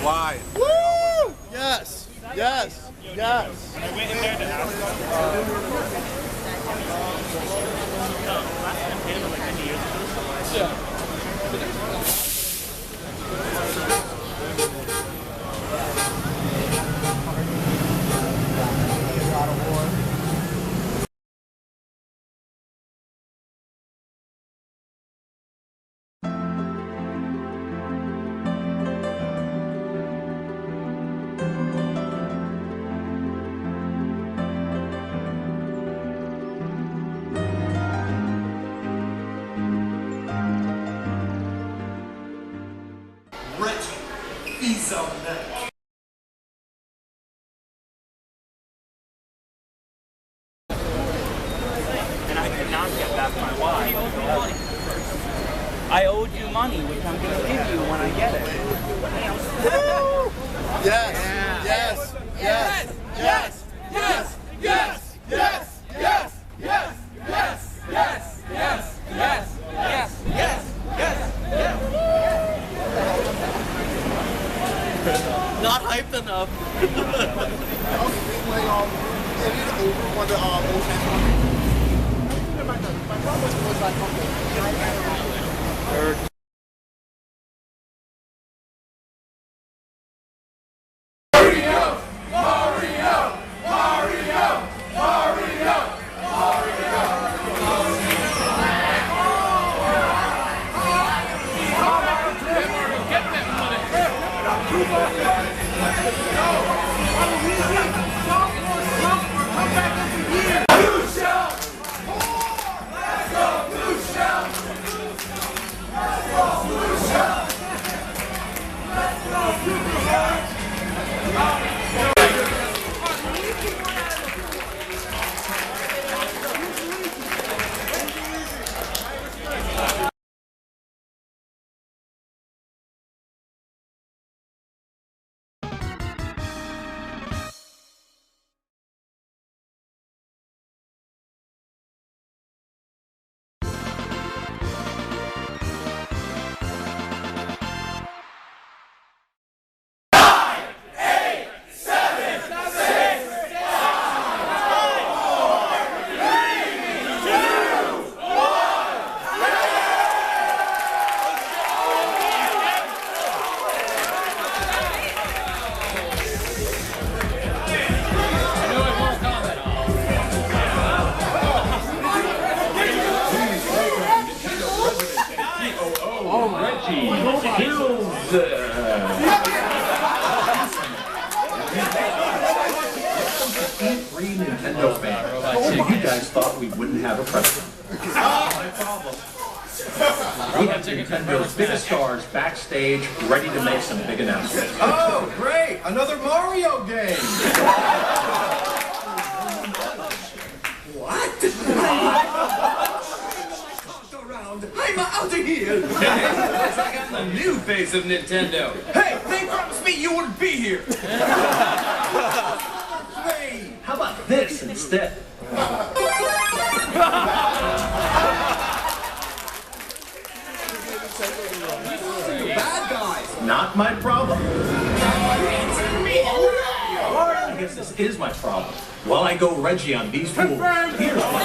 Why? Woo! Yes! Yes! Yes! I went in there to ask them. Last time I paid him like 50 years ago. Yeah. Fils-Aime. And I could not get back my wife. I owed you money, which I'm going to give you when I get it. Yes! Yes! Yes! Yes! Yes! Yes! Yes! Yes! Yes! Yes! Yes! Yes! Yes! Yes! Yes! Yes! Not hyped enough. Free Nintendo fan. You guys thought we wouldn't have a president. We have Nintendo's biggest stars backstage, ready to make some big announcements. Oh, great! Another Mario game! What? I'm out of here! I got the new face of Nintendo. Hey, they promised me you wouldn't be here. Hey, how about this instead? Bad guys! Not my problem. I guess this is my problem. While I go Reggie on these fools, here's my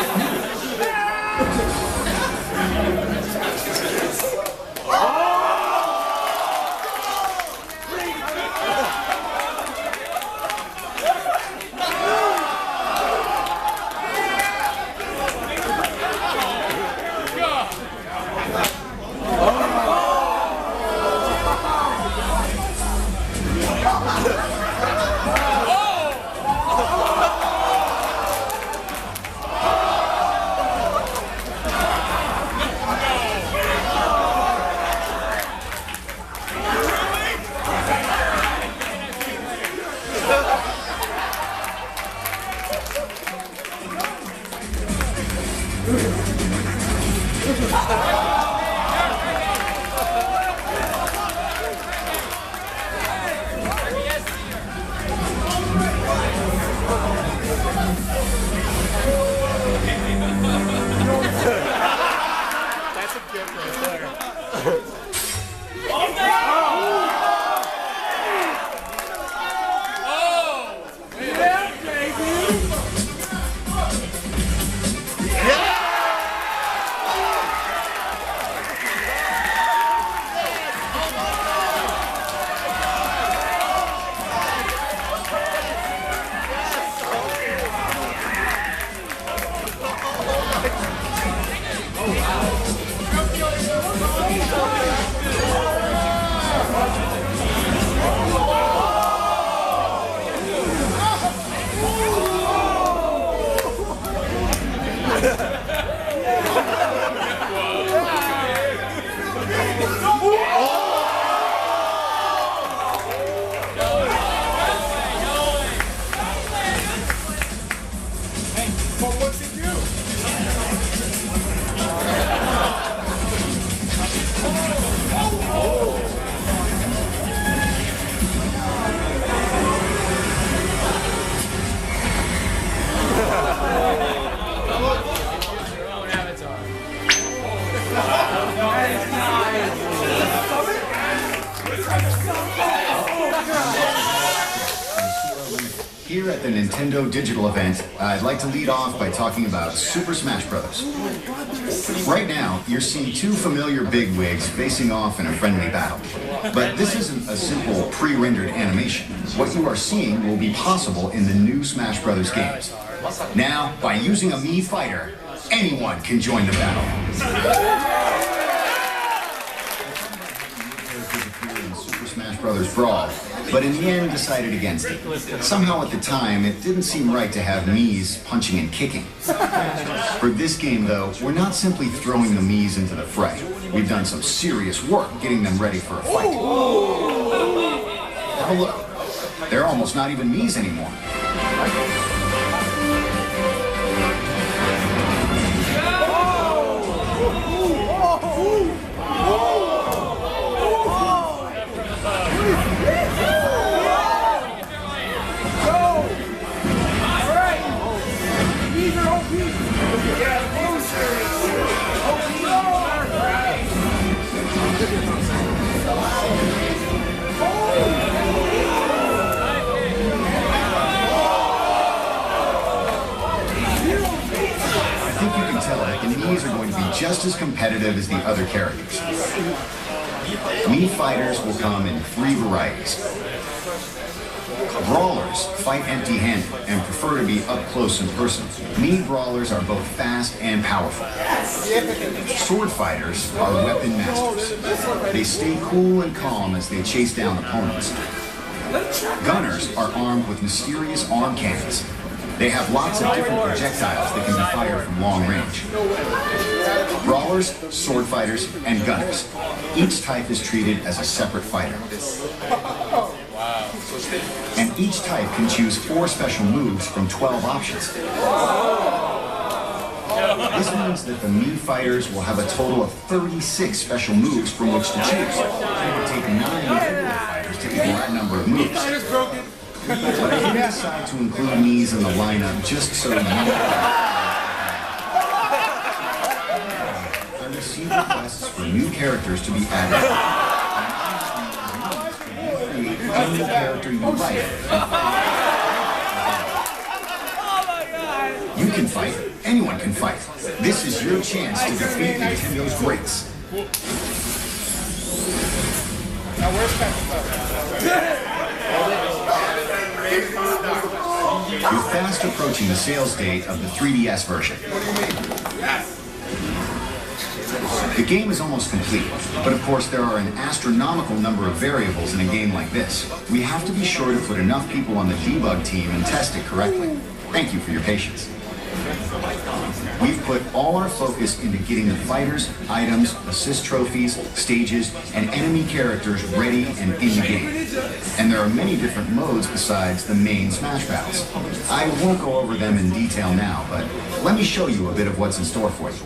Here at the Nintendo Digital event, I'd like to lead off by talking about Super Smash Bros. Right now, you're seeing two familiar bigwigs facing off in a friendly battle. But this isn't a simple pre-rendered animation. What you are seeing will be possible in the new Smash Bros. Games. Now, by using a Mii fighter, anyone can join the battle. Super Smash Bros. Brawl, but in the end decided against it. Somehow at the time, it didn't seem right to have Miis punching and kicking. For this game, though, we're not simply throwing the Miis into the fray. We've done some serious work getting them ready for a fight. Have a look. They're almost not even Miis anymore. Miis are going to be just as competitive as the other characters. Mii fighters will come in three varieties. Brawlers fight empty-handed and prefer to be up close and personal. Mii brawlers are both fast and powerful. Sword fighters are weapon masters. They stay cool and calm as they chase down opponents. Gunners are armed with mysterious arm cannons. They have lots of different projectiles that can be fired from long range. Brawlers, sword fighters, and gunners. Each type is treated as a separate fighter. And each type can choose 4 special moves from 12 options. This means that the Mii fighters will have a total of 36 special moves from which to choose. It would take 9 regular fighters to equal that number of moves. But I didn't decide to include Miis in the lineup just so you I received requests for new characters to be added. Create any character you like. You can fight. Anyone can fight. This is your chance to defeat Nintendo's greats. Now where's You're fast approaching the sales date of the 3DS version. The game is almost complete, but of course there are an astronomical number of variables in a game like this. We have to be sure to put enough people on the debug team and test it correctly. Thank you for your patience. We've put all our focus into getting the fighters, items, assist trophies, stages, and enemy characters ready and in the game. And there are many different modes besides the main Smash battles. I won't go over them in detail now, but let me show you a bit of what's in store for you.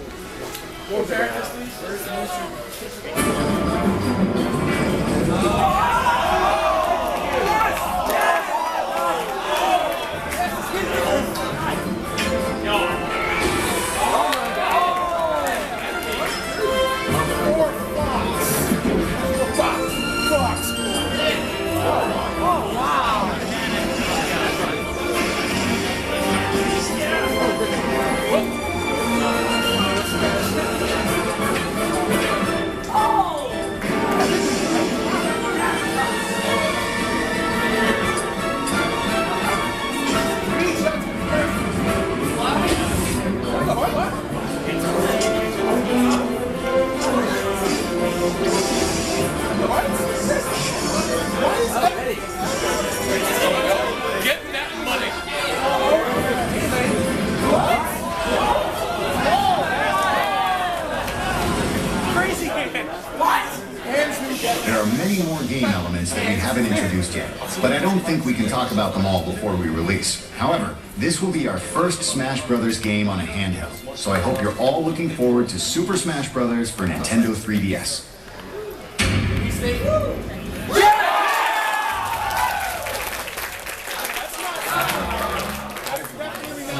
There are many more game elements that we haven't introduced yet, but I don't think we can talk about them all before we release. However, this will be our first Smash Bros. Game on a handheld, so I hope you're all looking forward to Super Smash Bros. For Nintendo 3DS.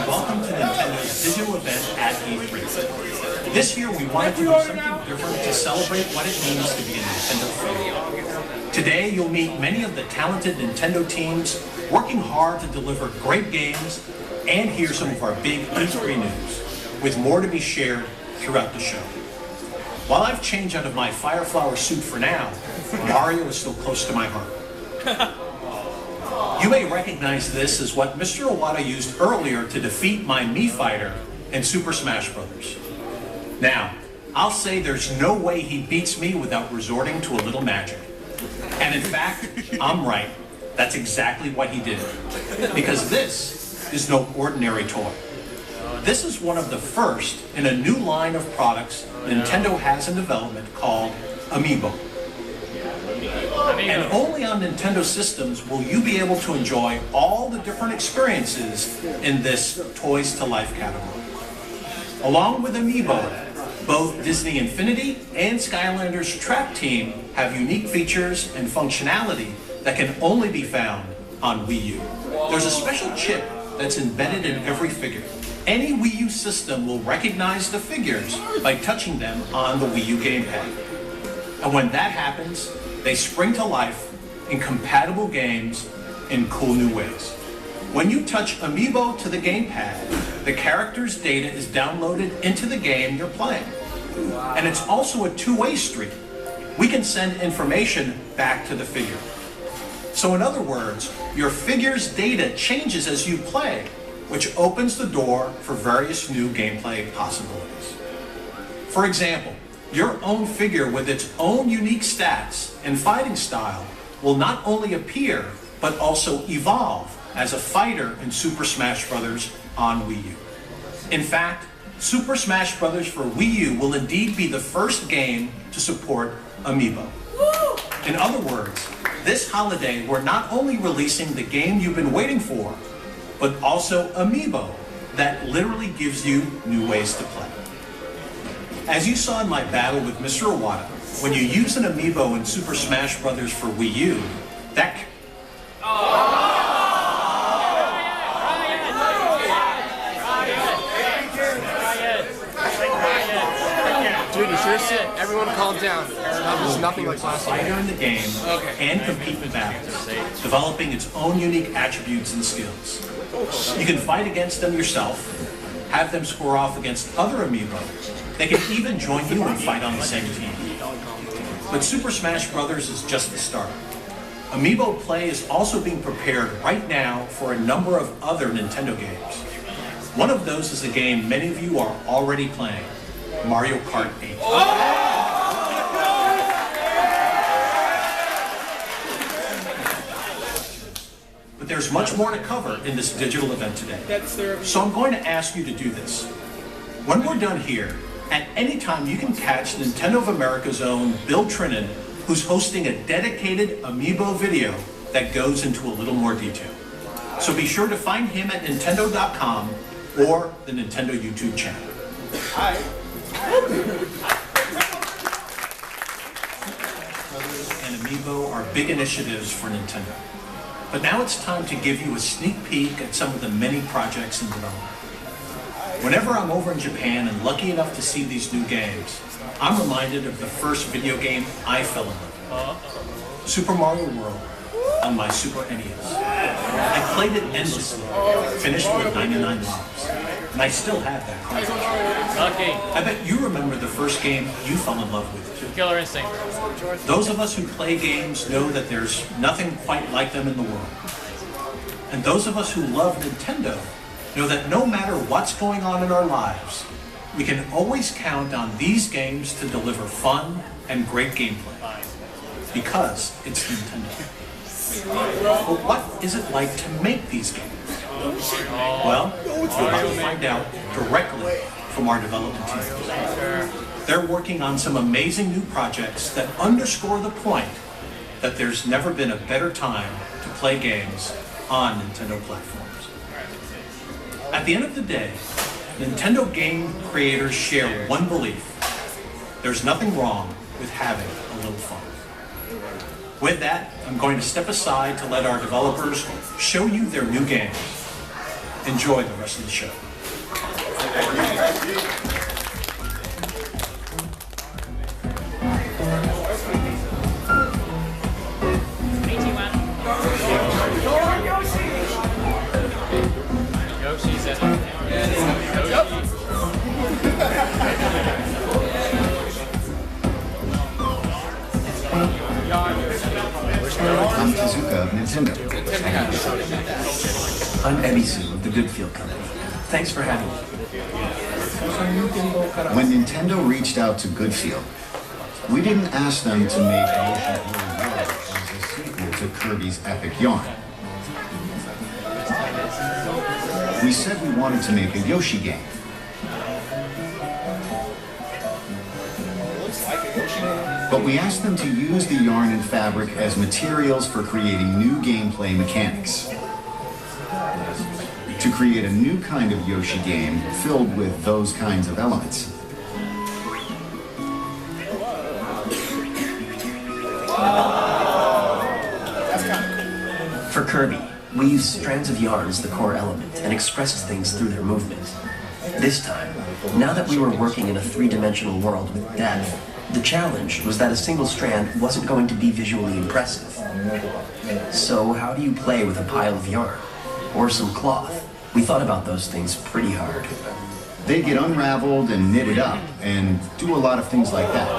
Welcome to Nintendo's digital event at E3. This year we wanted to do something different to celebrate what it means to be a Nintendo fan. Today, you'll meet many of the talented Nintendo teams working hard to deliver great games and hear some of our big E3 news, with more to be shared throughout the show. While I've changed out of my Fire Flower suit for now, Mario is still close to my heart. You may recognize this as what Mr. Iwata used earlier to defeat my Mii fighter in Super Smash Bros. Now, I'll say there's no way he beats me without resorting to a little magic. And in fact, I'm right. That's exactly what he did. Because this is no ordinary toy. This is one of the first in a new line of products Nintendo has in development called Amiibo. And only on Nintendo systems will you be able to enjoy all the different experiences in this Toys to Life category. Along with Amiibo, both Disney Infinity and Skylanders Trap Team have unique features and functionality that can only be found on Wii U. There's a special chip that's embedded in every figure. Any Wii U system will recognize the figures by touching them on the Wii U gamepad. And when that happens, they spring to life in compatible games in cool new ways. When you touch Amiibo to the gamepad, the character's data is downloaded into the game you're playing. And it's also a two-way street. We can send information back to the figure. So in other words, your figure's data changes as you play, which opens the door for various new gameplay possibilities. For example, your own figure with its own unique stats and fighting style will not only appear, but also evolve as a fighter in Super Smash Bros. On Wii U. In fact, Super Smash Bros. For Wii U will indeed be the first game to support Amiibo. In other words, this holiday we're not only releasing the game you've been waiting for, but also Amiibo that literally gives you new ways to play. As you saw in my battle with Mr. Iwata, when you use an Amiibo in Super Smash Bros. For Wii U, that... Dude, you sure sit. Everyone calm down. There's nothing like last time. Fighter in the game and compete in battles, developing its own unique attributes and skills. You can fight against them yourself, have them score off against other Amiibo. They can even join you and fight on the same team. But Super Smash Bros. Is just the start. Amiibo play is also being prepared right now for a number of other Nintendo games. One of those is a game many of you are already playing, Mario Kart 8. But there's much more to cover in this digital event today. So I'm going to ask you to do this. When we're done here, at any time you can catch Nintendo of America's own Bill Trinan, who's hosting a dedicated Amiibo video that goes into a little more detail. So be sure to find him at Nintendo.com or the Nintendo YouTube channel. And Amiibo are big initiatives for Nintendo. But now it's time to give you a sneak peek at some of the many projects in development. Whenever I'm over in Japan and lucky enough to see these new games, I'm reminded of the first video game I fell in love with. Super Mario World on my Super NES. I played it endlessly, finished with 99 lives, and I still have that cartridge. I bet you remember the first game you fell in love with too. Killer Instinct. Those of us who play games know that there's nothing quite like them in the world. And those of us who love Nintendo know that no matter what's going on in our lives, we can always count on these games to deliver fun and great gameplay. Because it's Nintendo. But what is it like to make these games? Well, we're about to find out directly from our development team. They're working on some amazing new projects that underscore the point that there's never been a better time to play games on Nintendo platforms. At the end of the day, Nintendo game creators share one belief. There's nothing wrong with having a little fun. With that, I'm going to step aside to let our developers show you their new games. Enjoy the rest of the show. Nintendo. I'm Ebisu of the Goodfield Company. Thanks for having me. When Nintendo reached out to Goodfield, we didn't ask them to make Yoshi Woolly World as a sequel to Kirby's Epic Yarn. We said we wanted to make a Yoshi game. But we asked them to use the yarn and fabric as materials for creating new gameplay mechanics. To create a new kind of Yoshi game filled with those kinds of elements. For Kirby, we used strands of yarn as the core element and expressed things through their movement. This time, now that we were working in a three-dimensional world with depth, the challenge was that a single strand wasn't going to be visually impressive. So how do you play with a pile of yarn? Or some cloth? We thought about those things pretty hard. They get unraveled and knitted up and do a lot of things like that.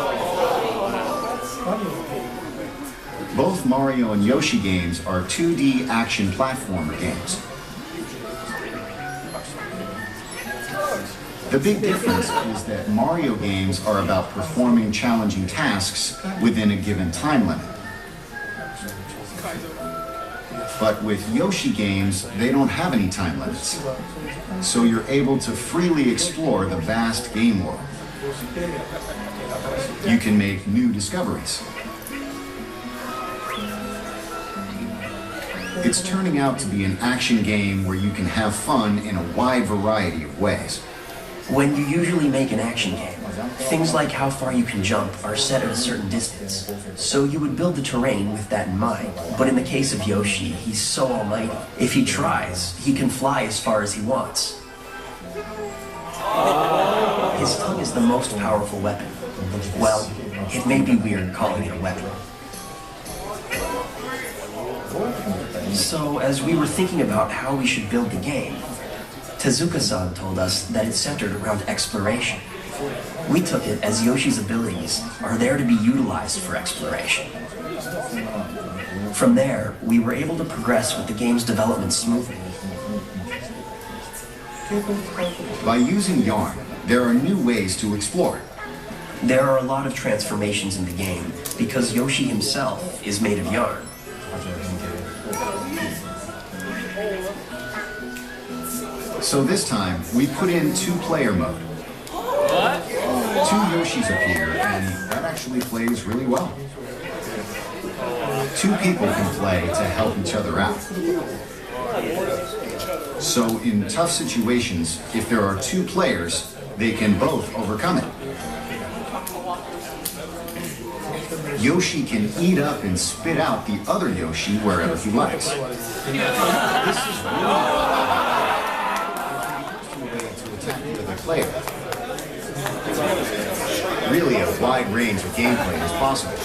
Both Mario and Yoshi games are 2D action platformer games. The big difference is that Mario games are about performing challenging tasks within a given time limit. But with Yoshi games, they don't have any time limits. So you're able to freely explore the vast game world. You can make new discoveries. It's turning out to be an action game where you can have fun in a wide variety of ways. When you usually make an action game, things like how far you can jump are set at a certain distance. So you would build the terrain with that in mind. But in the case of Yoshi, he's so almighty. If he tries, he can fly as far as he wants. His tongue is the most powerful weapon. Well, it may be weird calling it a weapon. So, as we were thinking about how we should build the game, Tezuka-san told us that it's centered around exploration. We took it as Yoshi's abilities are there to be utilized for exploration. From there, we were able to progress with the game's development smoothly. By using yarn, there are new ways to explore. There are a lot of transformations in the game because Yoshi himself is made of yarn. So this time, we put in two-player mode. What? Two Yoshis appear, and that actually plays really well. Two people can play to help each other out. So in tough situations, if there are two players, they can both overcome it. Yoshi can eat up and spit out the other Yoshi wherever he likes. This is player. Really, a wide range of gameplay is possible.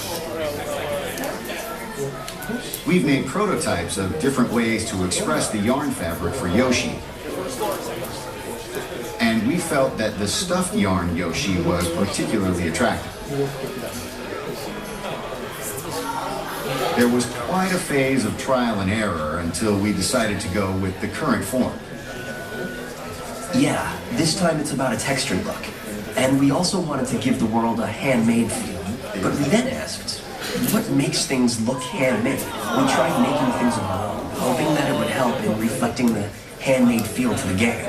We've made prototypes of different ways to express the yarn fabric for Yoshi. And we felt that the stuffed yarn Yoshi was particularly attractive. There was quite a phase of trial and error until we decided to go with the current form. Yeah, this time it's about a textured look. And we also wanted to give the world a handmade feel. But we then asked, what makes things look handmade? We tried making things of our own, hoping that it would help in reflecting the handmade feel to the game.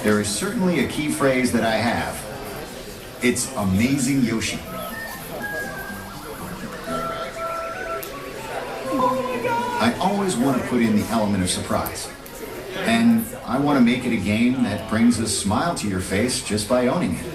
There is certainly a key phrase that I have. It's amazing Yoshi. I always want to put in the element of surprise. And I want to make it a game that brings a smile to your face just by owning it.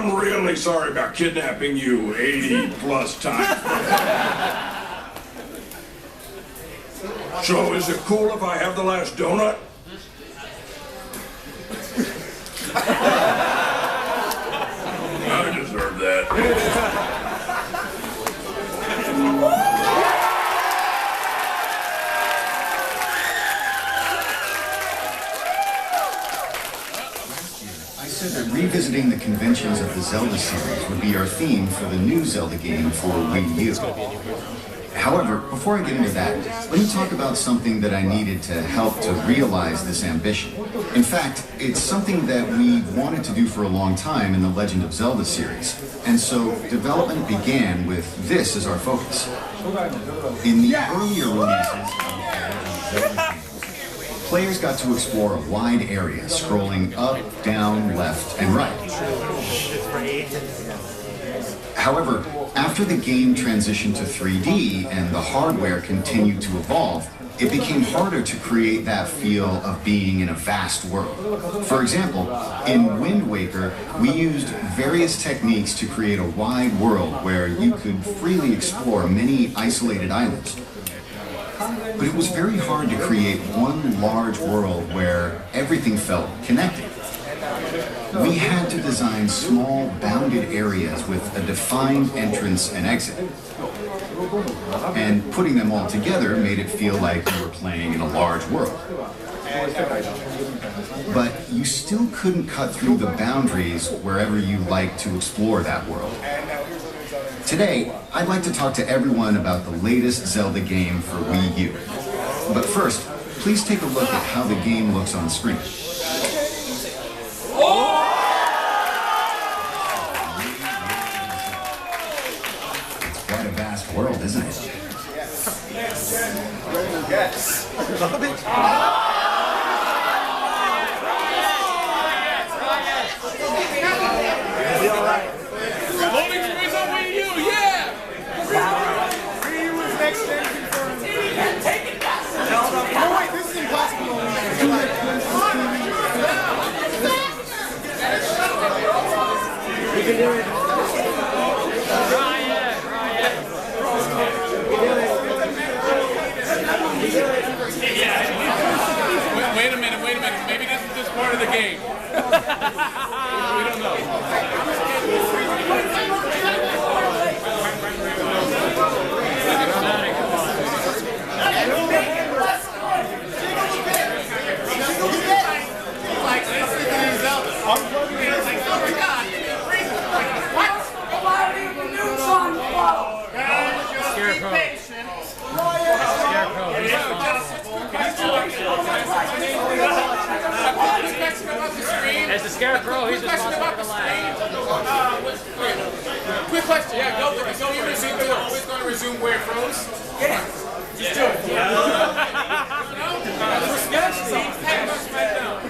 I'm really sorry about kidnapping you 80 plus times. So is it cool if I have the last donut? I deserve that. I said that revisiting the conventions of the Zelda series would be our theme for the new Zelda game for Wii U. However, before I get into that, let me talk about something that I needed to help to realize this ambition. In fact, it's something that we wanted to do for a long time in the Legend of Zelda series, and so development began with this as our focus. In the earlier releases of Zelda games, players got to explore a wide area, scrolling up, down, left, and right. However, after the game transitioned to 3D and the hardware continued to evolve, it became harder to create that feel of being in a vast world. For example, in Wind Waker, we used various techniques to create a wide world where you could freely explore many isolated islands. But it was very hard to create one large world where everything felt connected. We had to design small, bounded areas with a defined entrance and exit. And putting them all together made it feel like you were playing in a large world. But you still couldn't cut through the boundaries wherever you liked to explore that world. Today, I'd like to talk to everyone about the latest Zelda game for Wii U. But first, please take a look at how the game looks on screen. Quite a vast world, isn't it? Yes. Be all right. Loading screens on Wii U, yeah! Wii U is next gen confirmed. No, wait, this is impossible. We can do it. Wait a minute. Maybe this is just part of the game. We don't know. As the Scarecrow, he's responsible for the lag. Quick question, yeah, go for it. So you resume, you're always going to resume where it froze? Yeah. Just do it. We're sketchy. Hang us right now.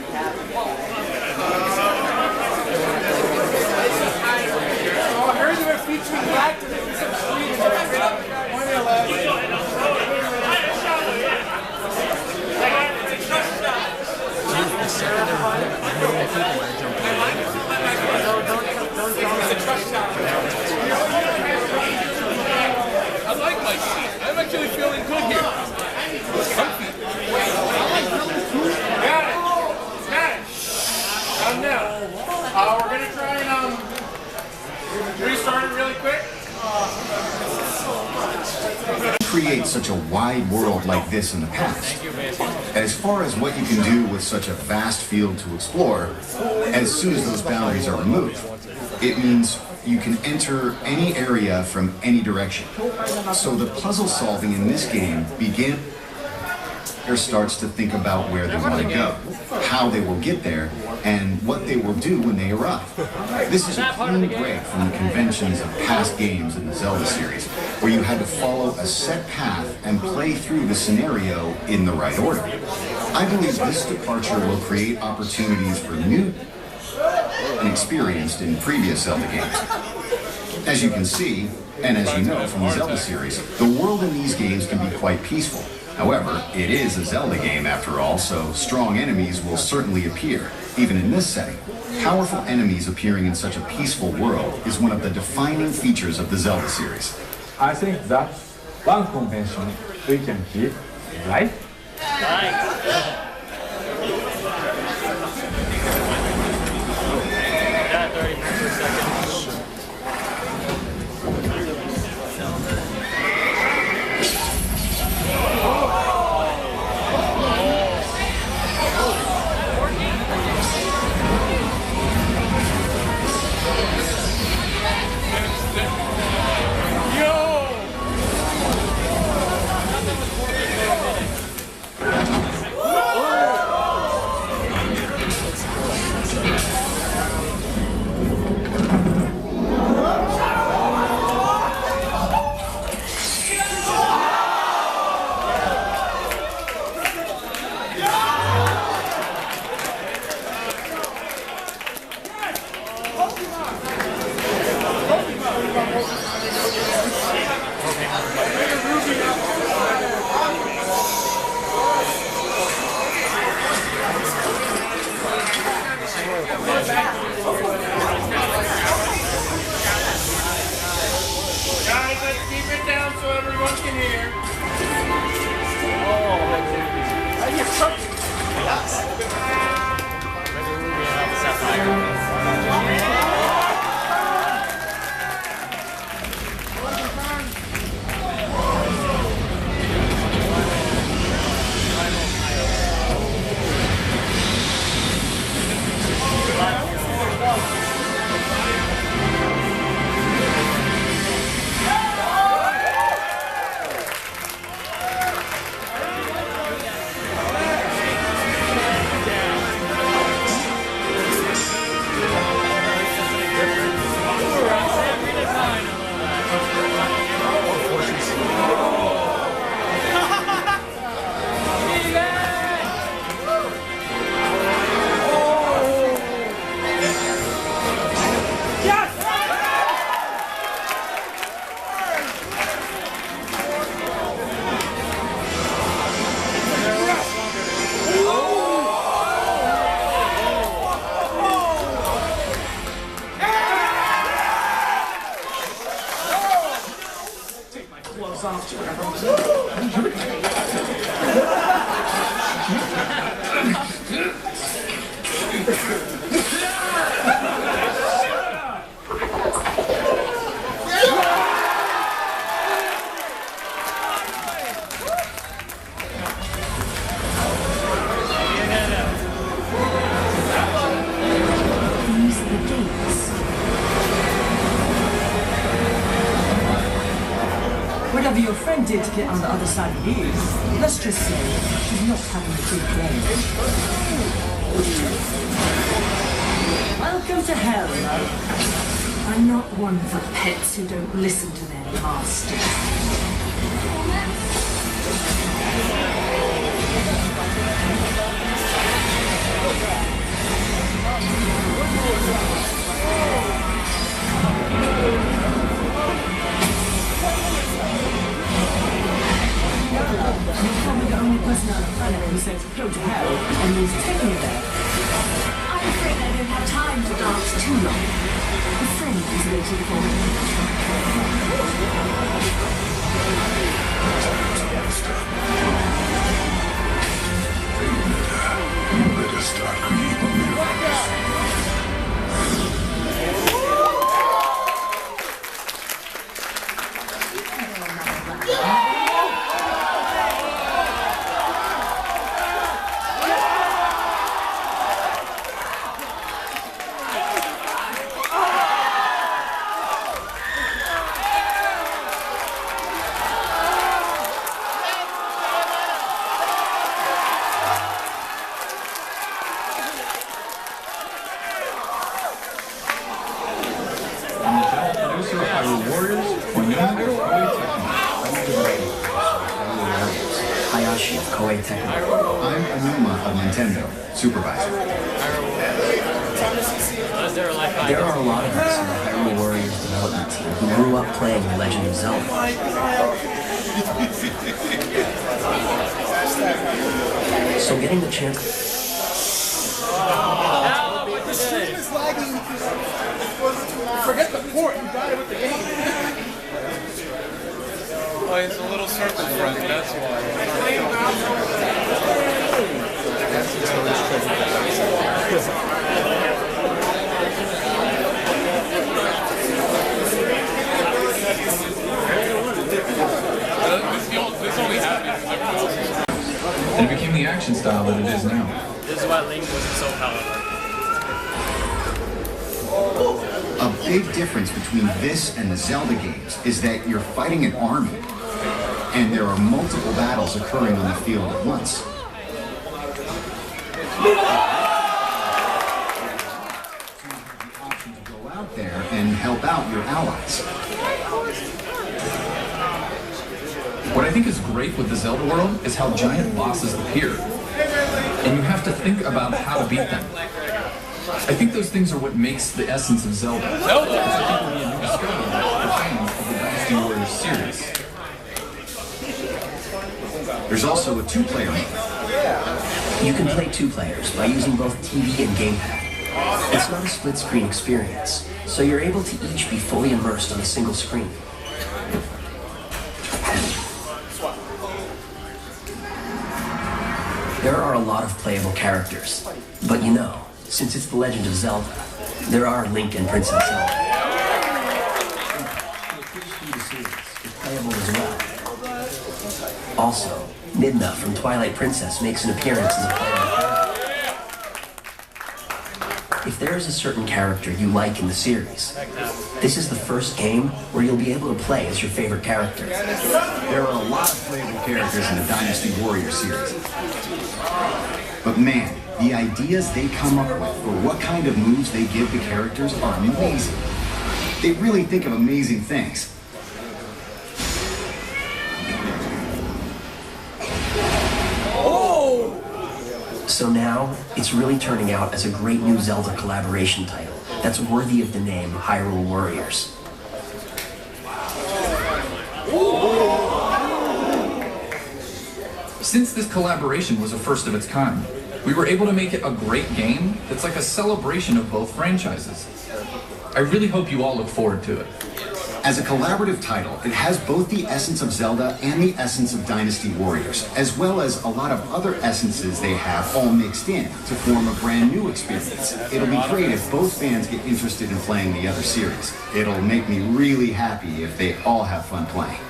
I heard they were featuring black to make some screens. I like my seat. I'm actually feeling good here. It's comfy. Got it. Now, we're going to try and restart it really quick. Create such a wide world like this in the past. As far as what you can do with such a vast field to explore, as soon as those boundaries are removed, it means you can enter any area from any direction. So the puzzle solving in this game begins. Player starts to think about where they want to go, how they will get there, and what they will do when they arrive. This is a clean break from the conventions of past games in the Zelda series, where you had to follow a set path and play through the scenario in the right order. I believe this departure will create opportunities for new and experienced in previous Zelda games. As you can see, and as you know from the Zelda series, the world in these games can be quite peaceful. However, it is a Zelda game after all, so strong enemies will certainly appear, even in this setting. Powerful enemies appearing in such a peaceful world is one of the defining features of the Zelda series. I think that's one convention we can keep, right? Yeah, 30 per second. Guys, let's keep it down so everyone can hear. Whatever your friend did to get on the other side of you, let's just say she's not having a good day. Welcome to hell, love. I'm not one for pets who don't listen to their masters. You're probably the only person on the planet who says go to hell and means take me there. I'm afraid I don't have time to dance too long. A friend is waiting for me. You better start creating miracles. I'm Anuma of Nintendo, supervisor. There are a lot of us in the Hyrule Warriors development team who grew up playing The Legend of Zelda. So getting the chance... The stream is lagging. Forget the port, you got it with the game. Oh, it's a little circle friend, that's why. This only happens because everyone else is. And it became the action style that it is now. This is why Link wasn't so powerful. A big difference between this and the Zelda games is that you're fighting an army, and there are multiple battles occurring on the field at once. You have the option to go out there and help out your allies. What I think is great with the Zelda world is how giant bosses appear. And you have to think about how to beat them. I think those things are what makes the essence of Zelda. Because I think it'll be a new discovery for fans of the Dynasty Warriors series. There's also a two-player mode. You can play 2 players by using both TV and gamepad. It's not a split-screen experience, so you're able to each be fully immersed on a single screen. There are a lot of playable characters, but you know, since it's The Legend of Zelda, there are Link and Princess Zelda. The series is playable as well. Also, Midna from Twilight Princess makes an appearance as a playable character. If there is a certain character you like in the series, this is the first game where you'll be able to play as your favorite character. There are a lot of playable characters in the Dynasty Warriors series. But man, the ideas they come up with for what kind of moves they give the characters are amazing. They really think of amazing things. So now, it's really turning out as a great new Zelda collaboration title that's worthy of the name Hyrule Warriors. Since this collaboration was a first of its kind, we were able to make it a great game that's like a celebration of both franchises. I really hope you all look forward to it. As a collaborative title, it has both the essence of Zelda and the essence of Dynasty Warriors, as well as a lot of other essences they have all mixed in to form a brand new experience. It'll be great if both fans get interested in playing the other series. It'll make me really happy if they all have fun playing.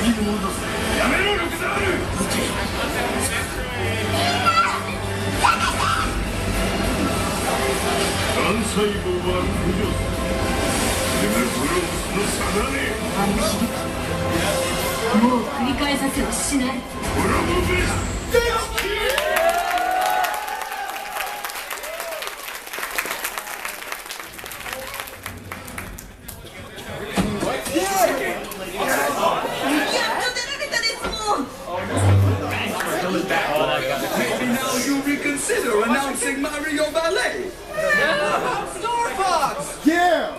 もう繰り返させはしない。Now you reconsider announcing Mario Ballet. Star Fox! Yeah!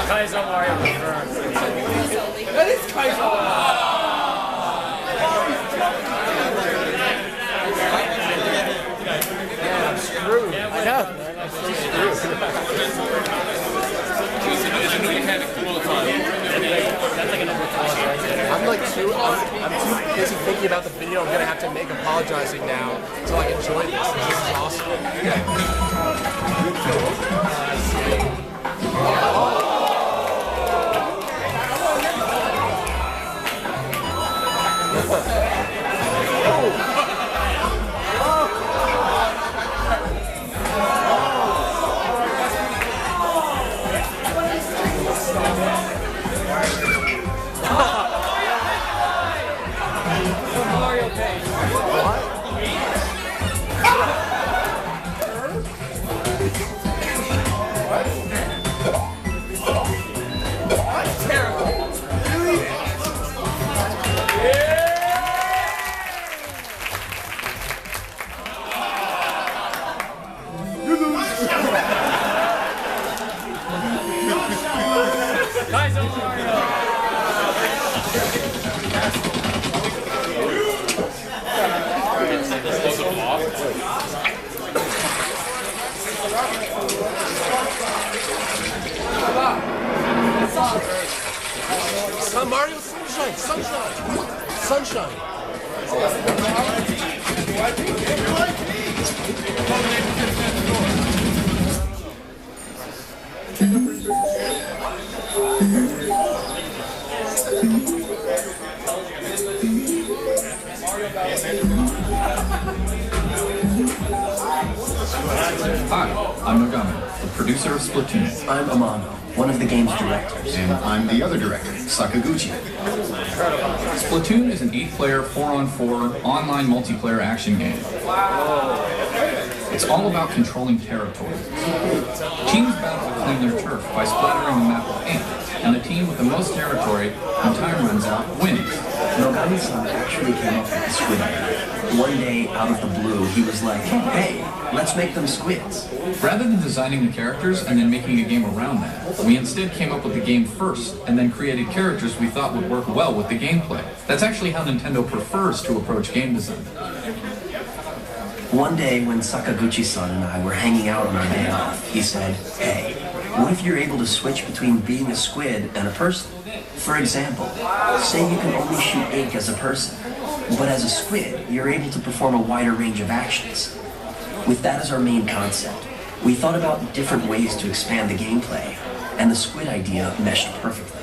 Kaizo Mario confirmed. That is Kaizo! Yeah, I'm screwed. I know, man. I'm so screwed. I'm like I'm too busy thinking about the video I'm gonna have to make apologizing now to like enjoy this. This is awesome. Mario Page. Kaizo Mario. Sun, Mario, sunshine, sunshine, sunshine. Hi, I'm Nogami, the producer of Splatoon. I'm Amano, one of the game's directors. And I'm the other director, Sakaguchi. Splatoon is an 8-player, 4-on-4 online multiplayer action game. It's all about controlling territory. Teams battle to claim their turf by splattering the map with ink, and the team with the most territory when time runs out wins. Nogami-san actually came up with the squid idea. One day, out of the blue, he was like, hey, let's make them squids. Rather than designing the characters and then making a game around that, we instead came up with the game first and then created characters we thought would work well with the gameplay. That's actually how Nintendo prefers to approach game design. One day, when Sakaguchi-san and I were hanging out on our day off, he said, hey, what if you're able to switch between being a squid and a person? For example, say you can only shoot ink as a person, but as a squid, you're able to perform a wider range of actions. With that as our main concept, we thought about different ways to expand the gameplay, and the squid idea meshed perfectly.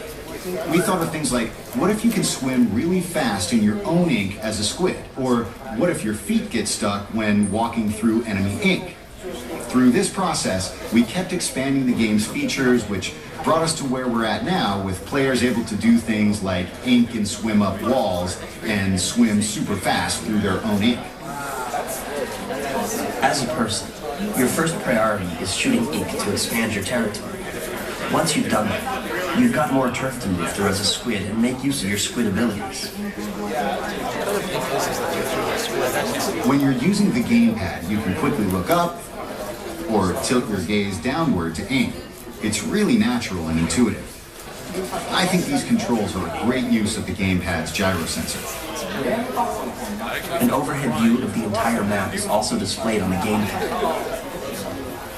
We thought of things like, what if you can swim really fast in your own ink as a squid? Or what if your feet get stuck when walking through enemy ink? Through this process, we kept expanding the game's features, which brought us to where we're at now, with players able to do things like ink and swim up walls and swim super fast through their own ink. As a person, your first priority is shooting ink to expand your territory. Once you've done that, You've got more turf to move through as a squid and make use of your squid abilities. When you're using the gamepad, you can quickly look up or tilt your gaze downward to aim. It's really natural and intuitive. I think these controls are a great use of the gamepad's gyro sensor. An overhead view of the entire map is also displayed on the gamepad.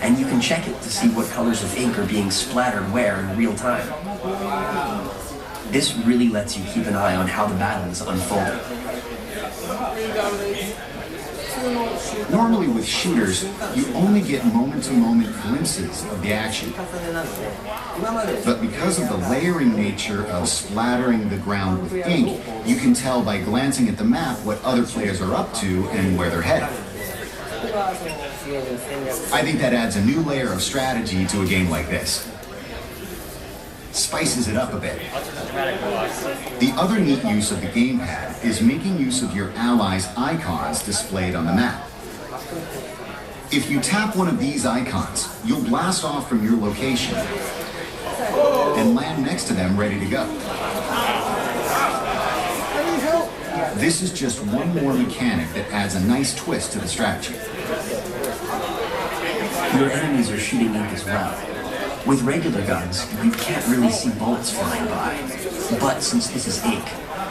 And you can check it to see what colors of ink are being splattered where in real time. This really lets you keep an eye on how the battle is unfolding. Normally with shooters, you only get moment-to-moment glimpses of the action. But because of the layering nature of splattering the ground with ink, you can tell by glancing at the map what other players are up to and where they're headed. I think that adds a new layer of strategy to a game like this. Spices it up a bit. The other neat use of the gamepad is making use of your allies' icons displayed on the map. If you tap one of these icons, you'll blast off from your location and land next to them ready to go. This is just one more mechanic that adds a nice twist to the strategy. Your enemies are shooting ink as well. With regular guns, you can't really see bullets flying by. But since this is ink,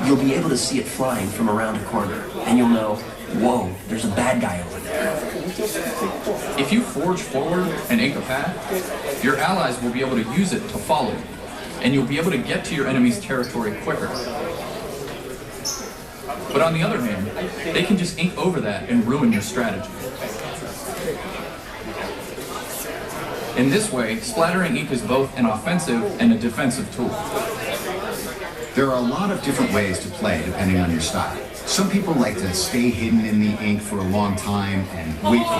you'll be able to see it flying from around a corner, and you'll know, whoa, there's a bad guy over there. If you forge forward and ink a path, your allies will be able to use it to follow you, and you'll be able to get to your enemy's territory quicker. But on the other hand, they can just ink over that and ruin your strategy. In this way, splattering ink is both an offensive and a defensive tool. There are a lot of different ways to play depending on your style. Some people like to stay hidden in the ink for a long time and wait for it.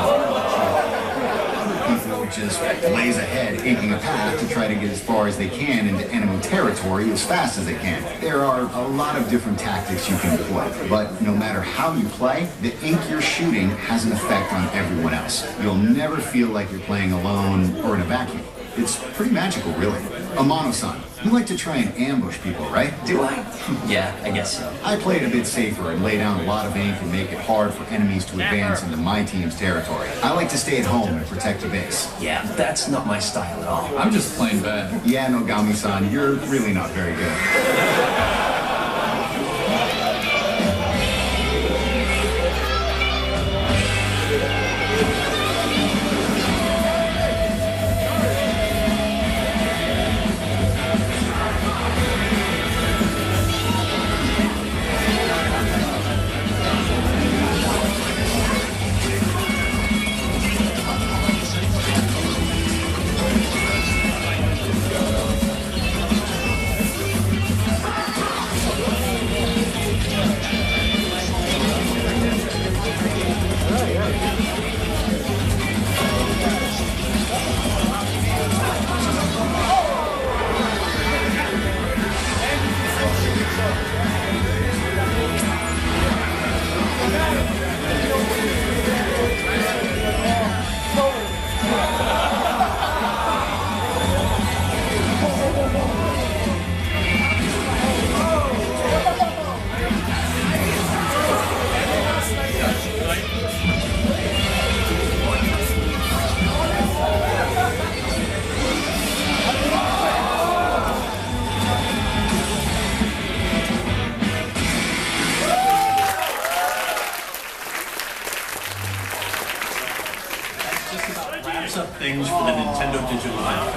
Other people just blaze ahead, inking a path to try to get as far as they can into enemy territory as fast as they can. There are a lot of different tactics you can employ, but no matter how you play, the ink you're shooting has an effect on everyone else. You'll never feel like you're playing alone or in a vacuum. It's pretty magical, really. Amano-san, you like to try and ambush people, right? Do I? Yeah, I guess so. I play it a bit safer and lay down a lot of ink and make it hard for enemies to advance into my team's territory. I like to stay at home and protect the base. Yeah, that's not my style at all. I'm just plain bad. Yeah, Nogami-san, you're really not very good. Things for the Nintendo Digital Event.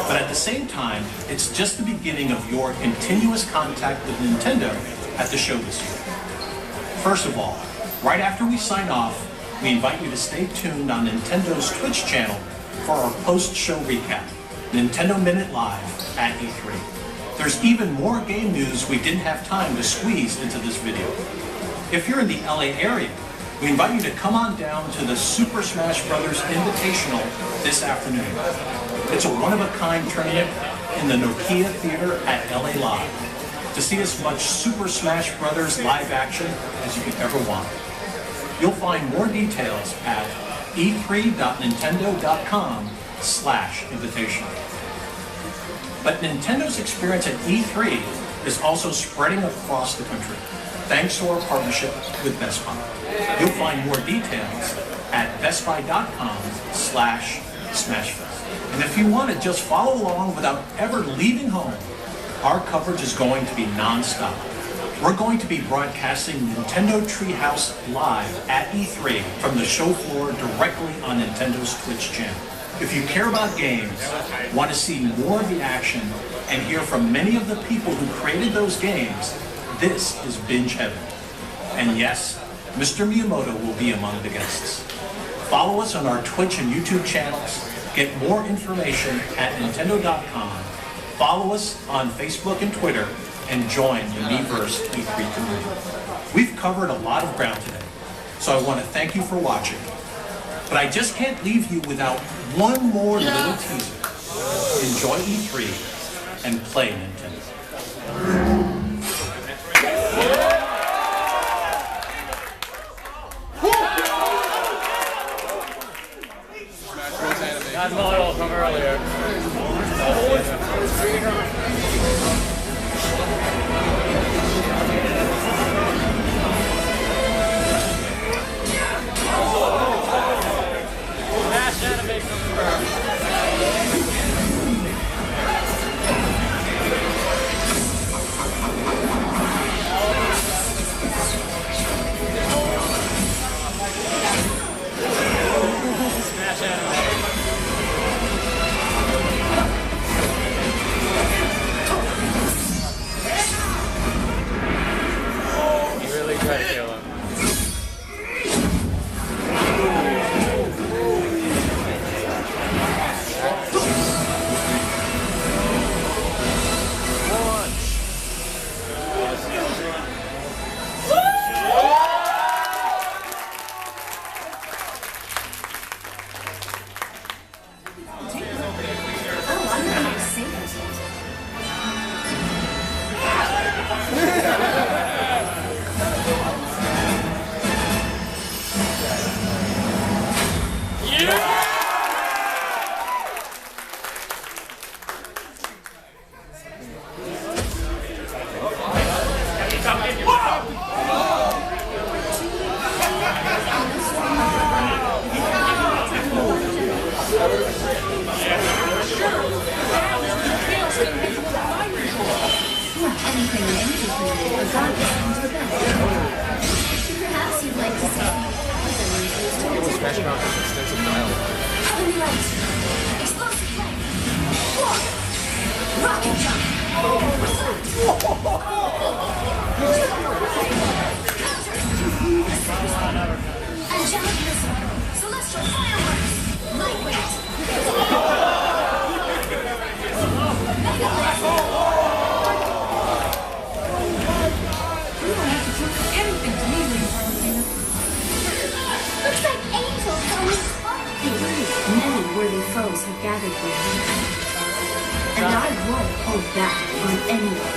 But at the same time, it's just the beginning of your continuous contact with Nintendo at the show this year. First of all, right after we sign off, we invite you to stay tuned on Nintendo's Twitch channel for our post-show recap, Nintendo Minute Live at E3. There's even more game news we didn't have time to squeeze into this video. If you're in the LA area, we invite you to come on down to the Super Smash Bros. Invitational this afternoon. It's a one-of-a-kind tournament in the Nokia Theater at LA Live to see as much Super Smash Bros. Live action as you could ever want. You'll find more details at e3.nintendo.com/invitational. But Nintendo's experience at E3 is also spreading across the country, thanks to our partnership with Best Buy. You'll find more details at bestbuy.com/smashfest. And if you want to just follow along without ever leaving home, our coverage is going to be non-stop. We're going to be broadcasting Nintendo Treehouse live at E3 from the show floor directly on Nintendo's Twitch channel. If you care about games, want to see more of the action, and hear from many of the people who created those games, this is Binge Heaven. And yes, Mr. Miyamoto will be among the guests. Follow us on our Twitch and YouTube channels, get more information at Nintendo.com, follow us on Facebook and Twitter, and join the Miiverse E3 community. We've covered a lot of ground today, so I want to thank you for watching. But I just can't leave you without one more little teaser. Enjoy E3 and play Nintendo. That's model from earlier. Smash anime confirmed. Smash anime. Really try to kill him. Perhaps you'd like to see Smash Mouth has extensive dialogue. Heavenly Light, Explosive Flame, Walk, Rocket Jump, Angelic Missile, Celestial Fireworks, Lightweight, Mega Blast. You don't have to prove anything to me, Lady Valentina. Looks like angels only spark things. Many worthy foes have gathered here. And I won't hold back on anyone.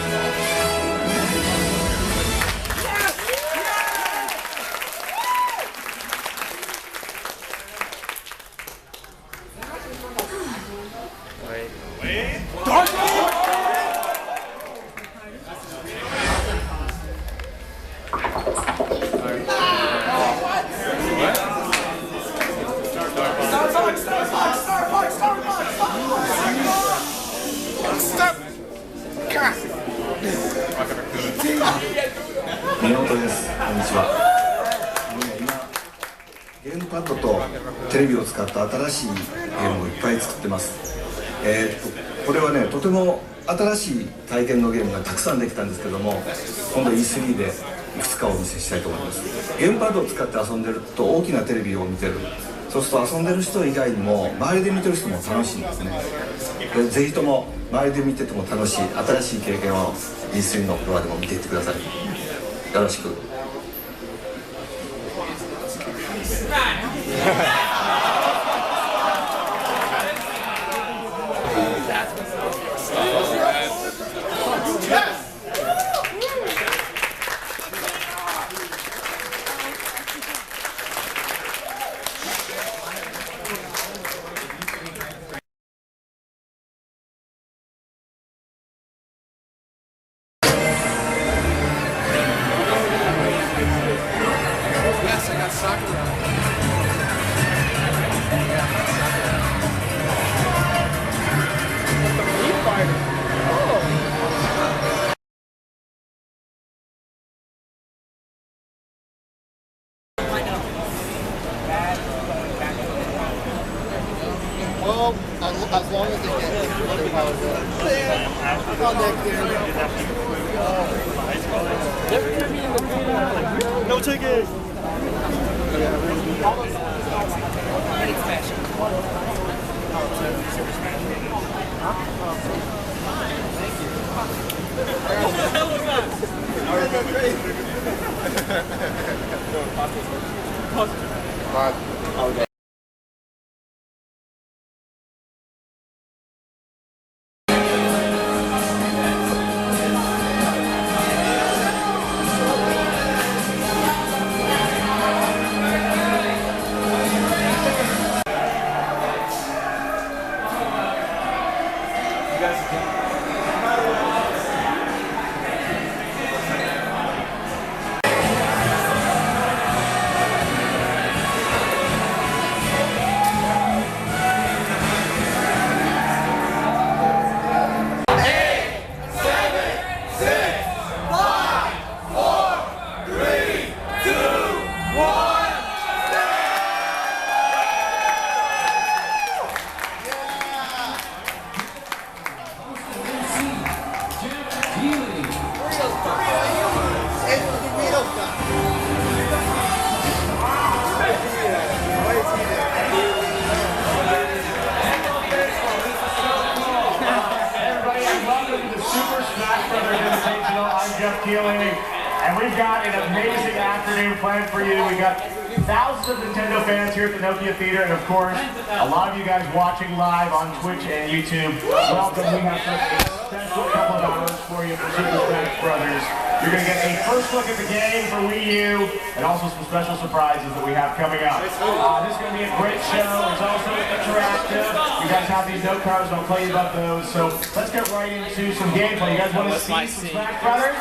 宮本です。こんにちは。ゲームパッドとテレビを使った新しいゲームをいっぱい作ってます。これはね、とても新しい体験のゲームがたくさんできたんですけども、今度 E3 でいくつかお見せしたいと思います。ゲームパッドを使って遊んでると大きなテレビを見てる。そうすると遊んでる人以外にも周りで見てる人も楽しいんですね。ぜひとも周りで見てても楽しい新しい経験を E3 のフロアでも見ていってください。よろしく。No ticket. And we've got an amazing afternoon planned for you. We've got thousands of Nintendo fans here at the Nokia Theater, and of course, a lot of you guys watching live on Twitch and YouTube. Welcome. We have such a special couple of hours for you for Super Smash Brothers. You're going to get a first look at the game for Wii U, and also some special surprises that we have coming up. This is going to be a great show. It's also interactive. You guys have these note cards, and I'll tell you about those. So let's get right into some gameplay. You guys want to see some Smash Brothers?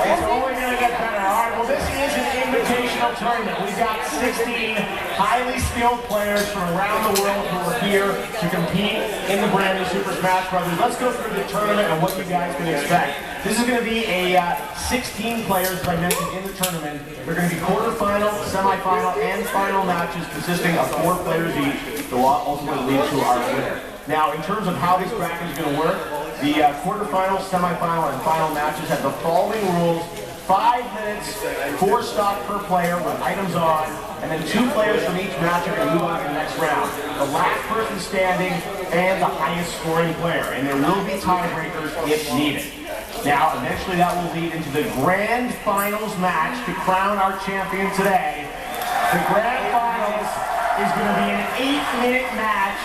It's only going to get better. All right, well, this is an invitational tournament. We've got 16 highly skilled players from around the world who are here to compete in the brand new Super Smash Brothers. Let's go through the tournament and what you guys can expect. This is going to be a 16 players, as I mentioned, in the tournament. They're going to be quarterfinal, semifinal, and final matches consisting of 4 players each that will ultimately lead to our winner. Now, in terms of how this bracket is going to work, the quarterfinal, semifinal, and final matches have the following rules. 5 minutes, 4 stock per player with items on, and then 2 players from each match are going to move on to the next round. The last person standing and the highest scoring player, and there will be tiebreakers if needed. Now, eventually that will lead into the grand finals match to crown our champion today. The grand finals is going to be an 8-minute match,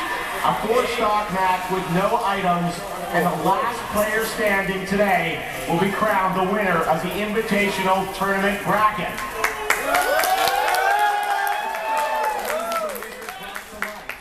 a 4-stock match with no items, and the last player standing today will be crowned the winner of the Invitational Tournament bracket.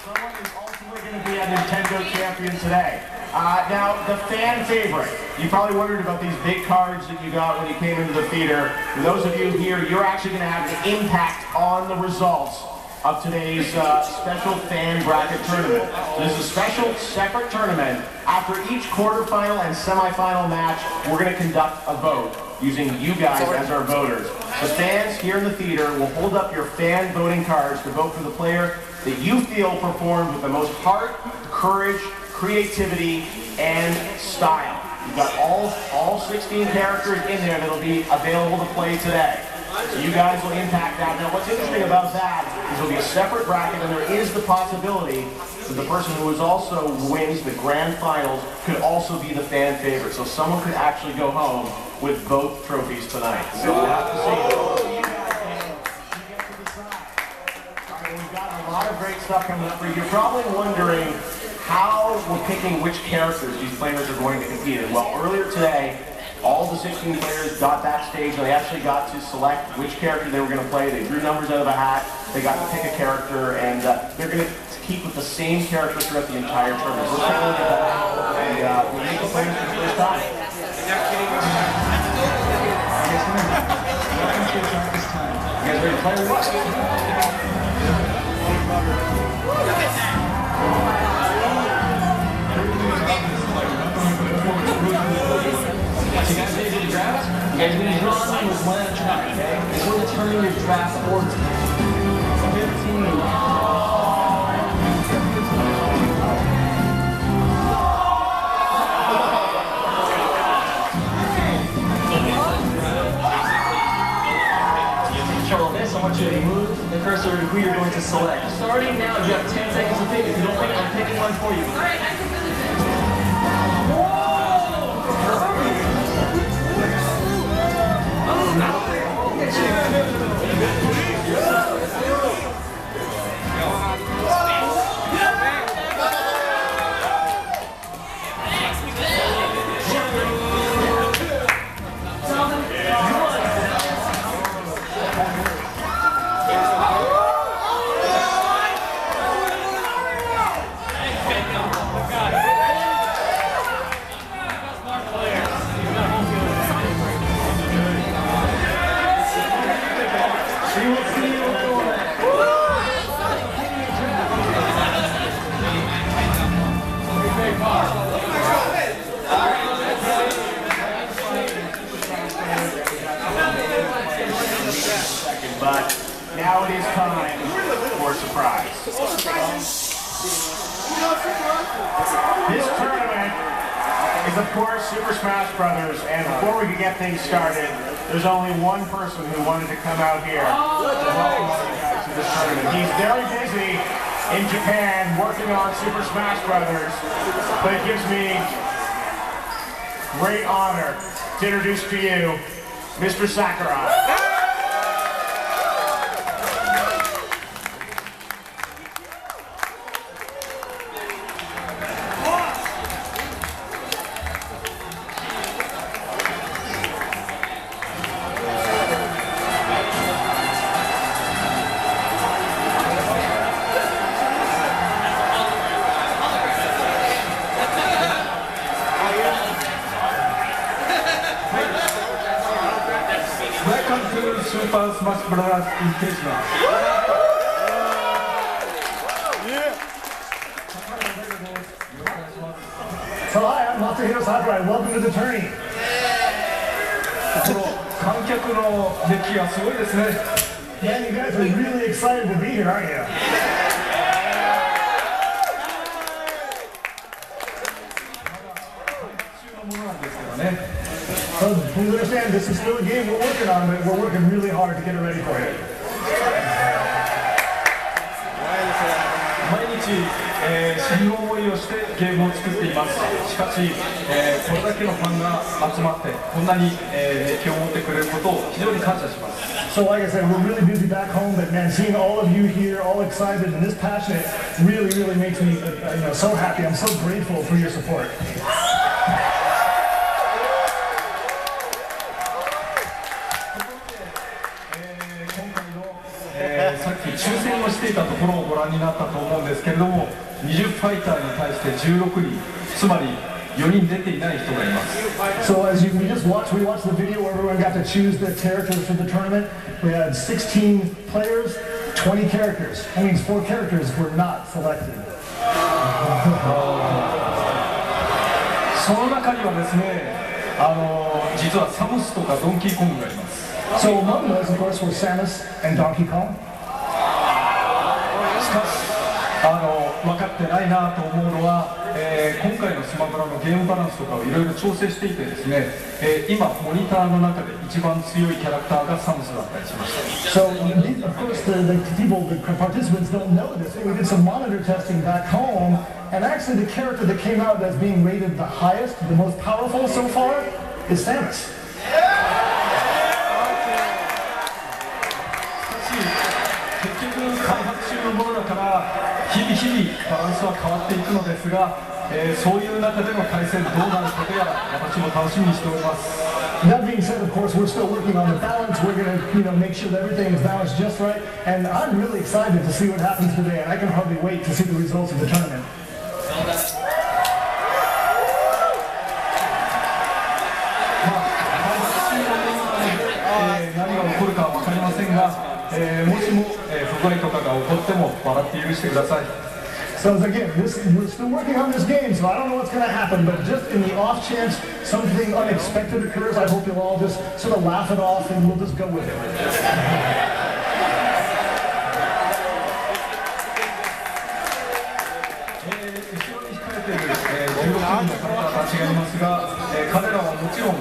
Someone is ultimately going to be a Nintendo champion today. Now, the fan favorite. You probably wondered about these big cards that you got when you came into the theater. For those of you here, you're actually going to have an impact on the results of today's special fan bracket tournament. So this is a special separate tournament. After each quarterfinal and semifinal match, we're going to conduct a vote using you guys as our voters. The fans here in the theater will hold up your fan voting cards to vote for the player that you feel performed with the most heart, courage, creativity, and style. You've got all 16 characters in there that'll be available to play today. So you guys will impact that. Now, what's interesting about that is there'll be a separate bracket, and there is the possibility that the person who also wins the grand finals could also be the fan favorite. So someone could actually go home with both trophies tonight. So we'll have to see. You get to decide. All right, we've got a lot of great stuff coming up for you. You're probably wondering how we're picking which characters these players are going to compete in. Well, earlier today, all the 16 players got backstage and they actually got to select which character they were going to play. They drew numbers out of a hat, they got to pick a character, and they're going to keep with the same character throughout the entire tournament. We'll take a look at that, and we'll make the players for the first time. You guys ready to play? You guys ready to do the draft? You guys ready to draw on with one at a time, okay? And we're determining your draft order. 15. determine who you're going to select. Starting now, you have 10 seconds to pick. If you don't pick, I'm picking one for you. All right, I'm But now it is time for a surprise. This tournament is, of course, Super Smash Brothers, and before we can get things started, there's only one person who wanted to come out here to welcome all you guys to this tournament. He's very busy in Japan working on Super Smash Brothers, but it gives me great honor to introduce to you Mr. Sakurai. Super Smash Brothers Invitational. So hi, I'm Masahiro Sakurai. Welcome to the tourney. この観客の熱気がすごいですね。Man, you guys are really excited to be here, aren't you? So, please understand, this is still a game we're working on, but we're working really hard to get it ready for you. 毎日、死ぬ思いをしてゲームを作っています。しかし、これだけのファンが集まってこんなに、熱気を持ってくれることを非常に感謝します。So like I said, we're really busy back home, but man, seeing all of you here, all excited and this passionate, really, really makes me so happy. I'm so grateful for your support. さっき抽選をしていたところをご覧になったと思うんですけれども、20ファイターに対して16人、つまり4人出ていない人がいます。So as we watched the video where everyone got to choose the characters for the tournament. We had 16 players, 20 characters. That means 4 characters were not selected. その中にはですね、実はサムスとかドンキーコングがいます。So among those, of course, were Samus and Donkey Kong. しかし、分かってないなと思うのは、今回のスマブラのゲームバランスとかをいろいろ調整していてですね、今モニターの中で一番強いキャラクターがサムスだったりしました。So of course, the participants don't know this. We did some monitor testing back home, and actually the character that came out as being rated the highest, the most powerful so far, is Samus. 結局開発中のものだから日々バランスは変わっていくのですが、そういう中での対戦どうなることやら私も楽しみにしております。 That being said, of course, we're still working on the balance. We're going to, make sure that everything is balanced just right. And I'm really excited to see what happens today, and I can hardly wait to see the results of the tournament. 何が起こるかは分かりませんが、もしも不具合とかが起こっても笑って許してください。 So again, we're still working on this game, so I don't know what's going to happen, but just in the off chance something unexpected occurs, I hope you'll all just sort of laugh it off and we'll just go with it. 後ろに控えている16人の方たちがいますが、彼らはもちろん、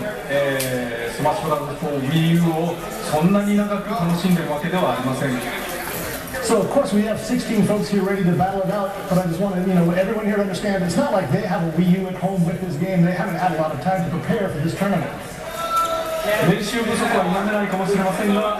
スマッシュブラザーズ4 Wii U をそんなに長く楽しんでいるわけではありません。So of course we have 16 folks here ready to battle it out, but I just want to, everyone here to understand it's not like they have a Wii U at home with this game. They haven't had a lot of time to prepare for this tournament. 練習不足は否めないかもしれませんが、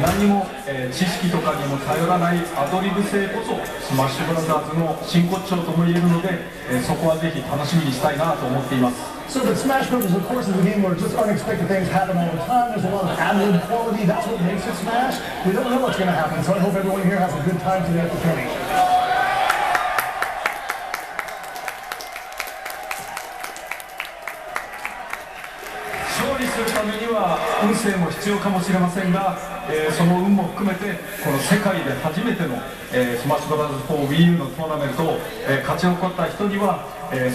何も、知識とかにも頼らないアドリブ性こそスマッシュブラザーズの真骨頂とも言えるので、そこはぜひ楽しみにしたいなと思っています。So the Smash Bros. Of course is a game where just unexpected things happen all the time. There's a lot of ad-lib quality. That's what makes it Smash. We don't know what's going to happen, so I hope everyone here has a good time today at the tourney. 勝利するためには運勢も必要かもしれませんが、その運も含めてこの世界で初めての、スマッシュブラザーズ4 Wii U のトーナメントを、勝ち残った人には、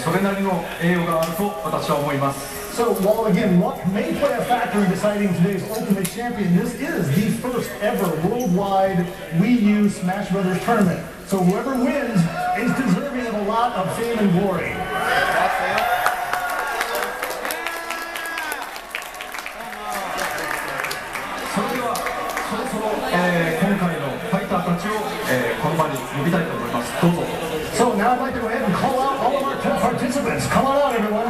それなりの栄誉があると私は思います。So while again luck may play a factor in deciding today's Ultimate Champion, this is the first ever worldwide Wii U Smash Brothers tournament. So whoever wins is deserving of a lot of fame and glory. それではそろそろ、今回のファイターたちを、この場に呼びたいと思います。どうぞ。So now I'd like to go ahead and call out all of our participants. Come on out, everyone.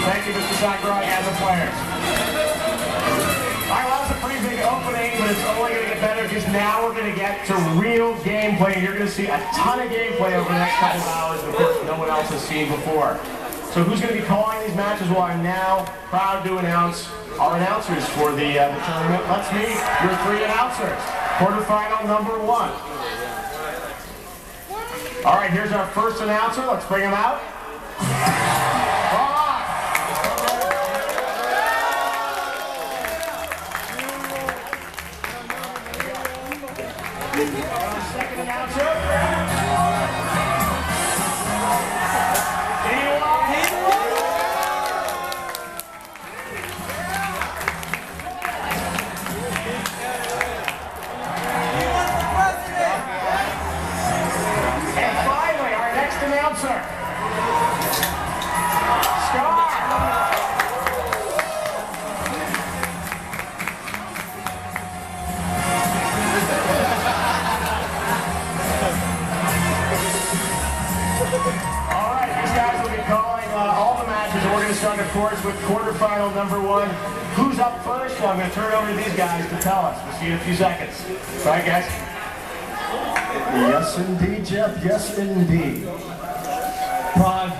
Thank you, Mr. Sakurai, and the players. All right, well, that was a pretty big opening, but it's only going to get better because now we're going to get to real gameplay. You're going to see a ton of gameplay over the next couple of hours that, of course, no one else has seen before. So who's going to be calling these matches? Well, I'm now proud to announce our announcers for the tournament. Let's meet your three announcers. Quarterfinal number 1. All right, here's our first announcer. Let's bring him out. Second announcer. And finally, our next announcer. Start, of course, with quarterfinal number 1. Who's up first? Well, I'm going to turn it over to these guys to tell us. We'll see you in a few seconds. All right, guys. Yes, indeed, Jeff. Yes, indeed. Prague,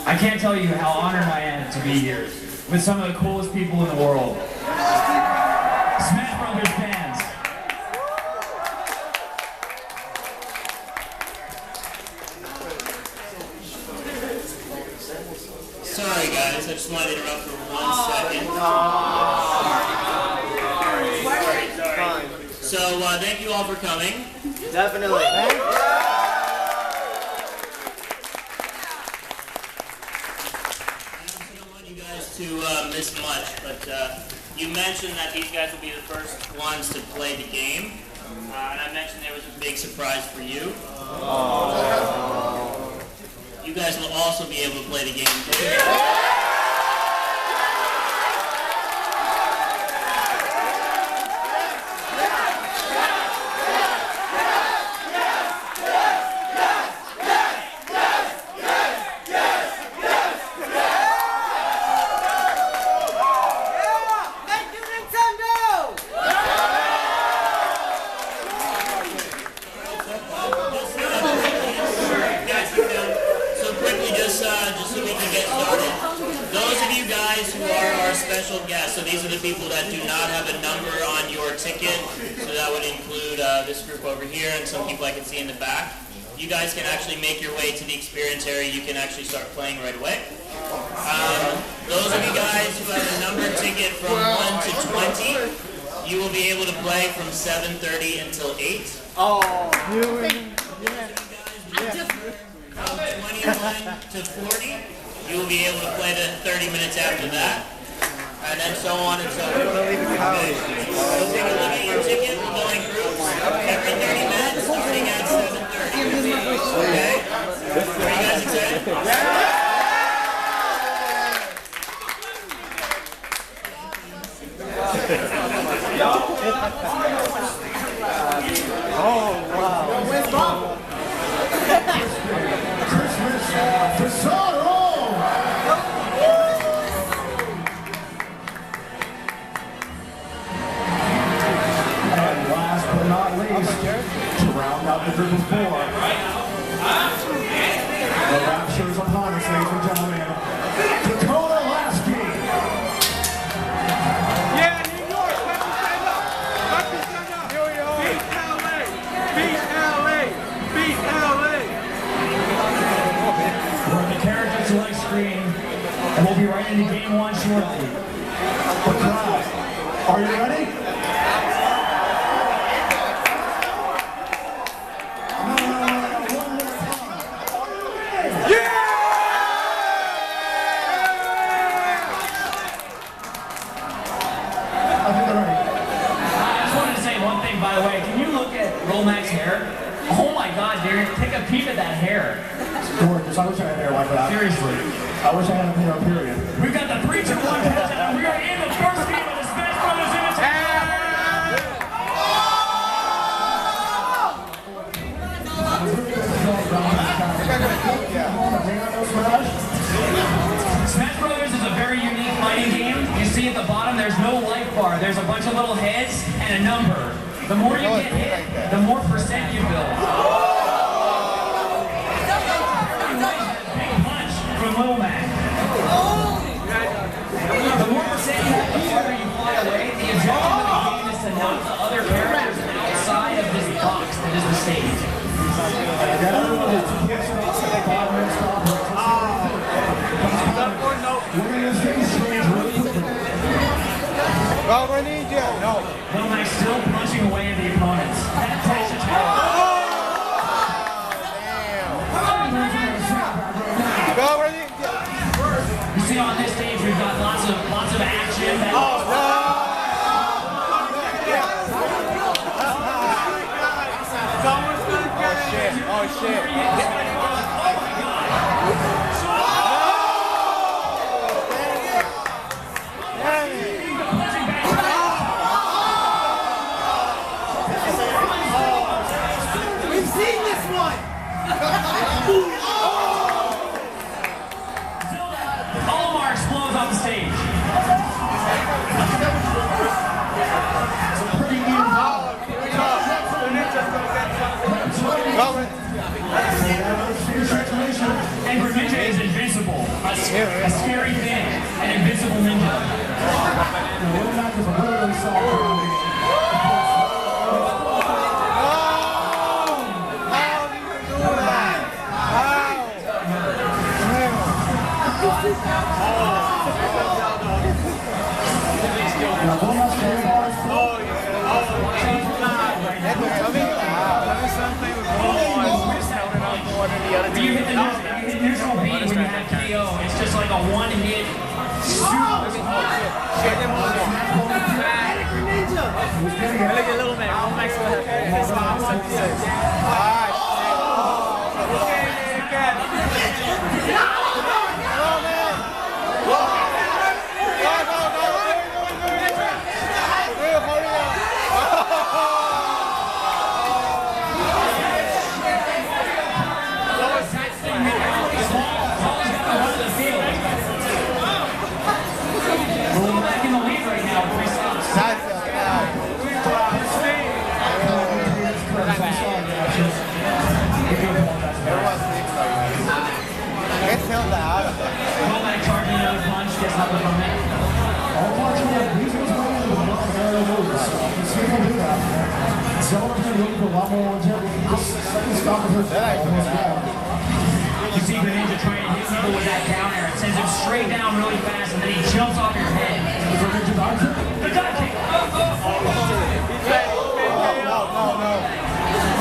I can't tell you how honored I am to be here with some of the coolest people in the world. Smash Brothers fans. So thank you all for coming. Definitely. I don't want you guys to miss much, but you mentioned that these guys will be the first ones to play the game. And I mentioned there was a big surprise for you. You guys will also be able to play the game too. Special guests. So these are the people that do not have a number on your ticket. So that would include this group over here and some people I can see in the back. You guys can actually make your way to the experience area. You can actually start playing right away. Those of you guys who have a number ticket from 1 to 20, you will be able to play from 7:30 until 8. Oh, From 21 to 40, you will be able to play the 30 minutes after that. And then so on and so forth. Okay. So take a look at your ticket. We'll go in groups every 30 minutes starting at 7:30. Okay? Are you guys excited? Oh, wow. Where's Bob? Christmas for sorrow! Not least, to round out the group of 4. The rapture is upon us, ladies and gentlemen. Dakota Lasky. Yeah, New York, let me stand up. Let me stand up. Beat LA. Beat LA. Beat LA. We're at the character select screen, and we'll be right into game 1 shortly. The crowd, are you ready? Romac's hair. Oh my God, dude! Take a peep at that hair. Gorgeous. I wish I had hair like that. Seriously. I wish I had a hair, period. We've got the preacher one peasant, and we are in the first game of the Smash Brothers Smash Brothers is a very unique fighting game. You see at the bottom, there's no life bar. There's a bunch of little heads and a number. The more you get hit, the more percent you build. Big punch from Little Mac. The more percent you have, the farther you fly away. The objective of the game is to knock the other characters outside of this box that is the stage. Well, we need you. No. Little Mac's still punching away at the opponents. That takes a toll. Well, we need you. You see on this stage we've got lots of action. Oh, no. Someone's gonna get it. Oh, shit. Olimar explodes off the stage. And Greninja is invincible. A scary thing. An invincible ninja. other When you hit the neutral beat when you have KO, it's just like a one-hit super. Look at little man. Little Max will have his mom something. You see Greninja trying to hit people with that down air. It sends him straight down really fast, and then he jumps off your head. The dive kick! No.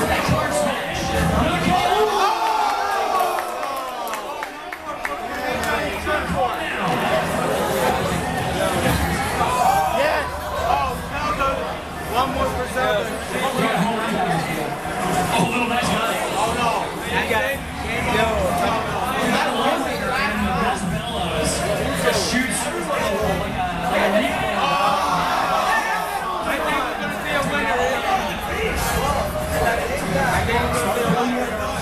That charge smash. Another KO! Yes! Oh, one more for Zelda. Oh, little nice guy. Oh no. I got it. That Longmaker and the best bellows just shoots like a leaf. I think we're going to see a winner.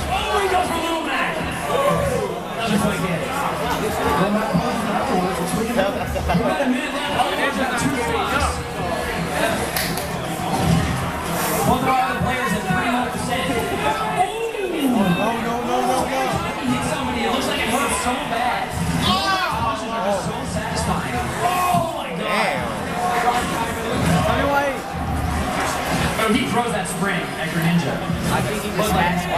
Oh, he goes for Little Mac. Another quick hit. About a minute left. All the got 2 stocks. Both of our other players at 31%. No. Hit somebody. It looks like it hurt so bad. Punches are just so satisfying. Oh my god. Oh, he throws that spring at Greninja. I think he just matched.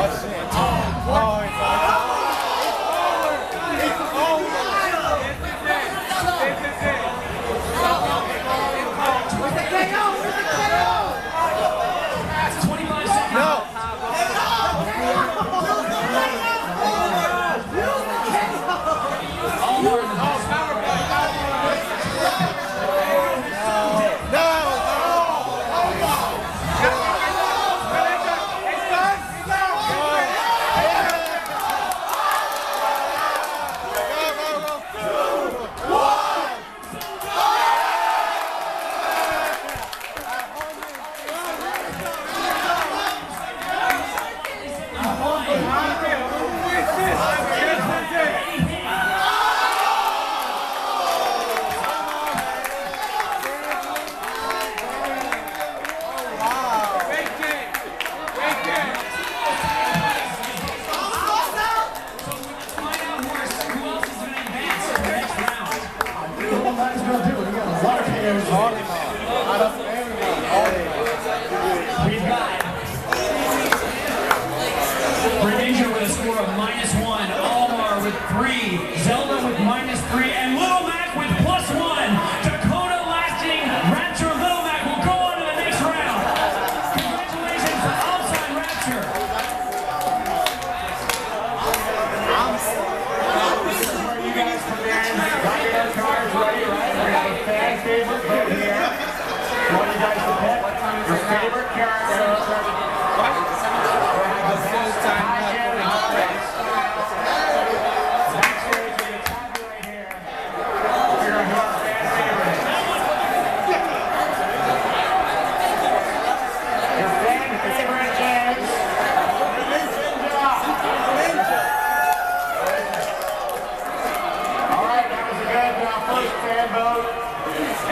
Greninja with a score of -1, Almar with 3, Zelda with -3, and Little Mac with +1. Dakota lasting Rapture Little Mac will go on to the next round. Congratulations to Outside Rapture. You guys come in, got your cards ready, right? We have a fan favorite vote here. I want you guys to pick your favorite character.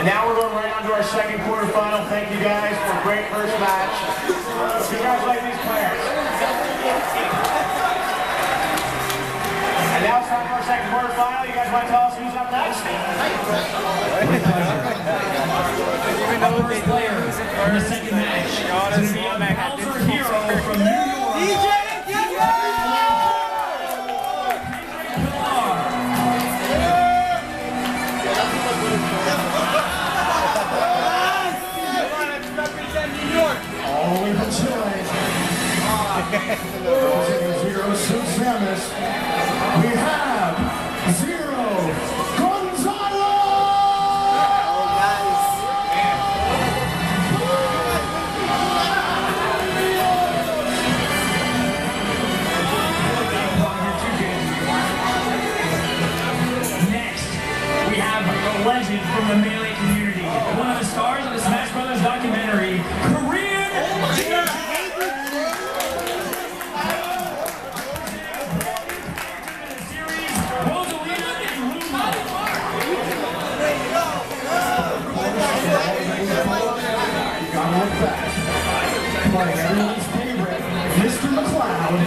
And now we're going right on to our second quarterfinal. Thank you guys for a great first match. You guys like these players? And now it's time for our second quarterfinal. You guys want to tell us who's up next? Our first player in the second match is going to be a Bowser Hero from New York. DJ! All the way from Chile. Zero Suit Samus. like that. Playing everyone's favorite, Mr. McCloud.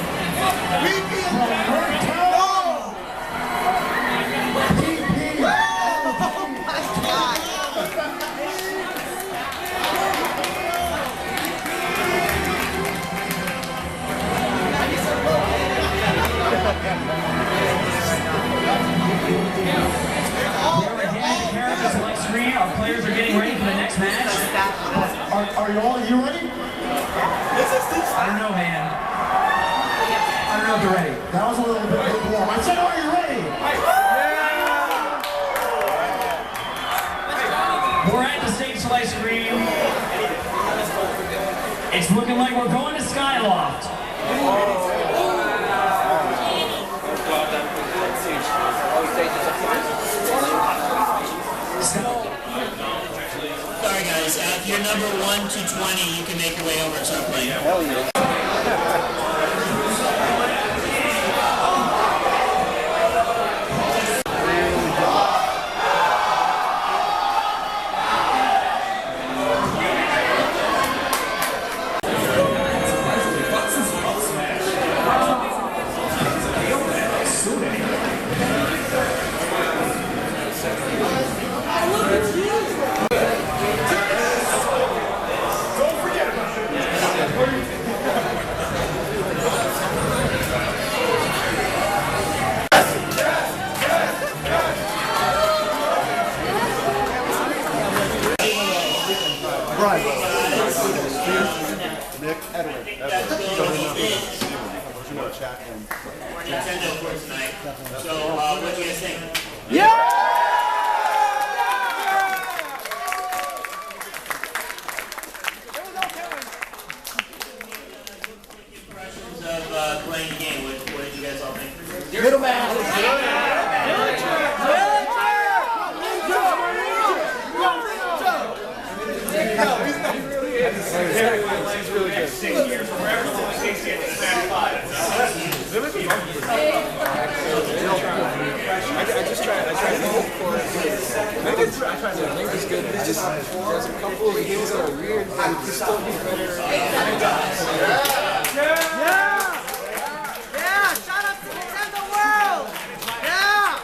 Our players are getting ready for the next match. Are you ready? I don't know, man. I don't know if they're ready. That was a little bit lukewarm. I said, are you ready? We're at the stage select screen. It's looking like we're going to Skyloft. Sorry guys, if you're number 1 to 20, you can make your way over and start playing. Hell yeah. Nintendo for tonight. So, what do you guys think? Impressions of playing the game. What did you guys all think? Middleman! I tried to make this good. It's just there's a couple of games that are weird. But it could still be better. Yeah! Shout out to Nintendo World! Yeah!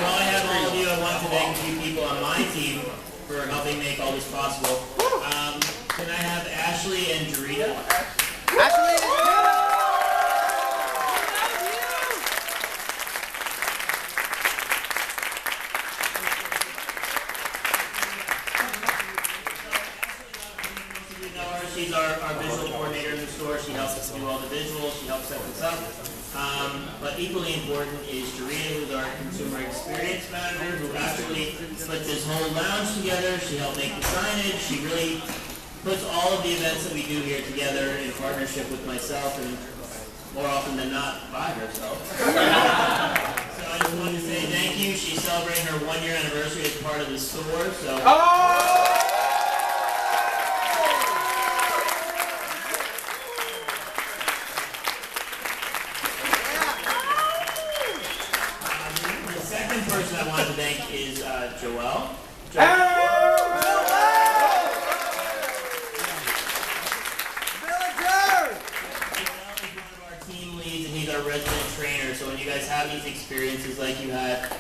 While I have all of you, I want to thank a few people on my team for helping make all this possible. Can I have Ashley and Dorita? Ashley and Dorita! She's our visual coordinator in the store. She helps us do all the visuals. She helps set this up. But equally important is Dorita, who's our consumer experience manager, who actually put this whole lounge together. She helped make the signage. She really puts all of the events that we do here together in partnership with myself, and more often than not, by herself. So I just wanted to say thank you. She's celebrating her 1-year anniversary as part of the store. So. Person I wanted to thank is Joel. Our team leads, and he's our resident trainer. So when you guys have these experiences like you had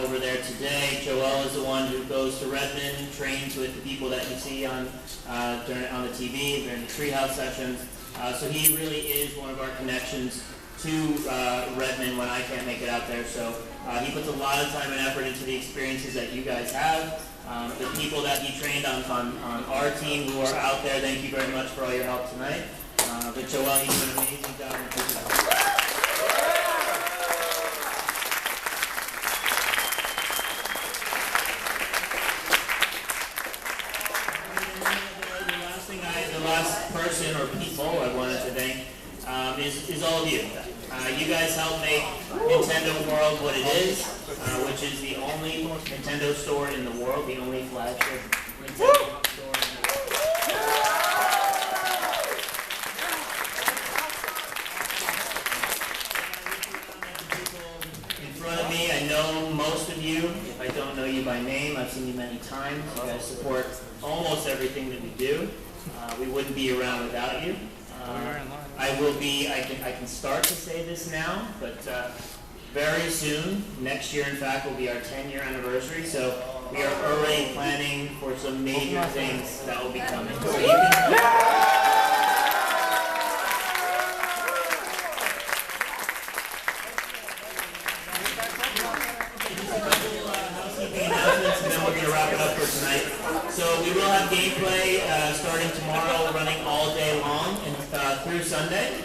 over there today, Joel is the one who goes to Redmond, trains with the people that you see on the TV during the treehouse sessions. So he really is one of our connections to Redmond when I can't make it out there. So he puts a lot of time and effort into the experiences that you guys have. The people that he trained on our team who are out there, thank you very much for all your help tonight. But Joel, you did an amazing job. The last person or people I wanted to thank is all of you. You guys help make Nintendo World what it is, which is the only Nintendo store in the world, the only flagship Nintendo store in the world. In front of me, I know most of you. If I don't know you by name, I've seen you many times. You guys support all almost everything that we do. We wouldn't be around without you. I can start to say this now, but very soon, next year in fact, will be our 10-year anniversary, so we are already planning for some major things that will be coming. So you can tonight. So we will have gameplay starting tomorrow, running all day long and through Sunday.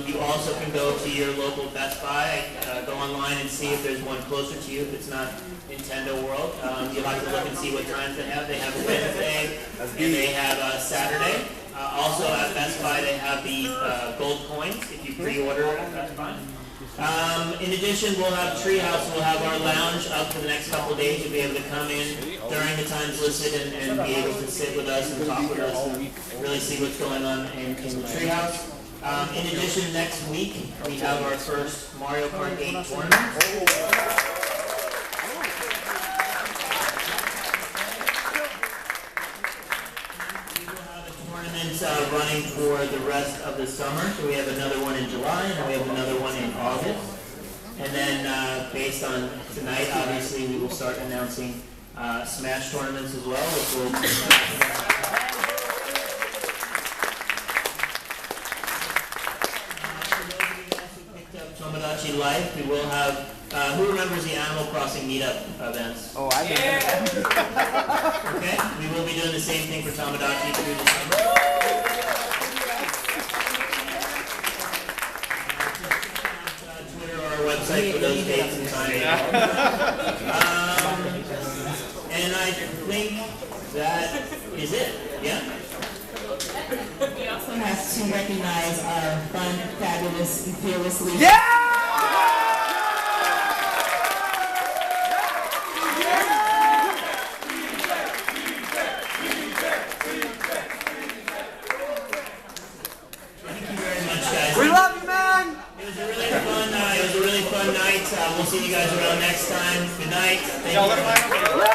You also can go to your local Best Buy, go online and see if there's one closer to you if it's not Nintendo World. You'll have to look and see what times they have. They have Wednesday and they have Saturday. Also at Best Buy they have the gold coins if you pre-order at Best Buy. In addition, we'll have Treehouse, we'll have our lounge up for the next couple of days. You'll be able to come in during the times listed and be able to sit with us and talk with us and really see what's going on in the Treehouse. In addition, next week, we have our first Mario Kart 8 tournament. Running for the rest of the summer. So we have another one in July and we have another one in August. And then based on tonight, obviously, we will start announcing Smash tournaments as well, which will Tomodachi Life. We will have, who remembers the Animal Crossing meetup events? Oh, I remember. Okay, we will be doing the same thing for Tomodachi through the summer. Twitter or our website for those dates and times. And I think that is it, yeah? We also have to recognize our fun, fabulous, and fearless leader. Yeah! We love you, man! It was a really fun night. We'll see you guys around next time. Good night. Thank you.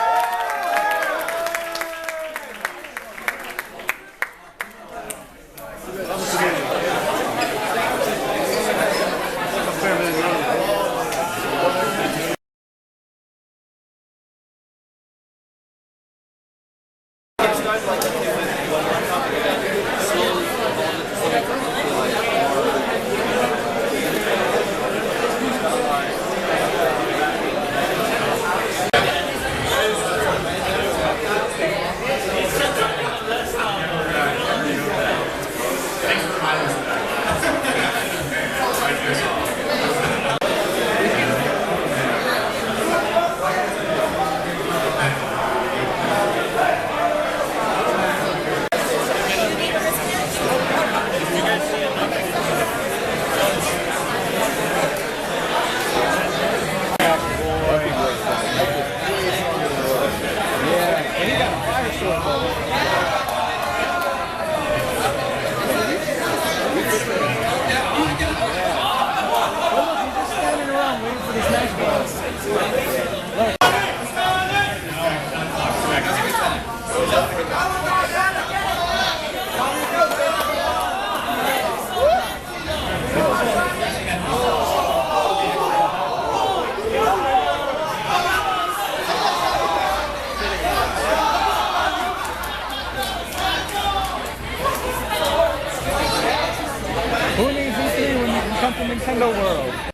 Who needs E3 when you can come to Nintendo World?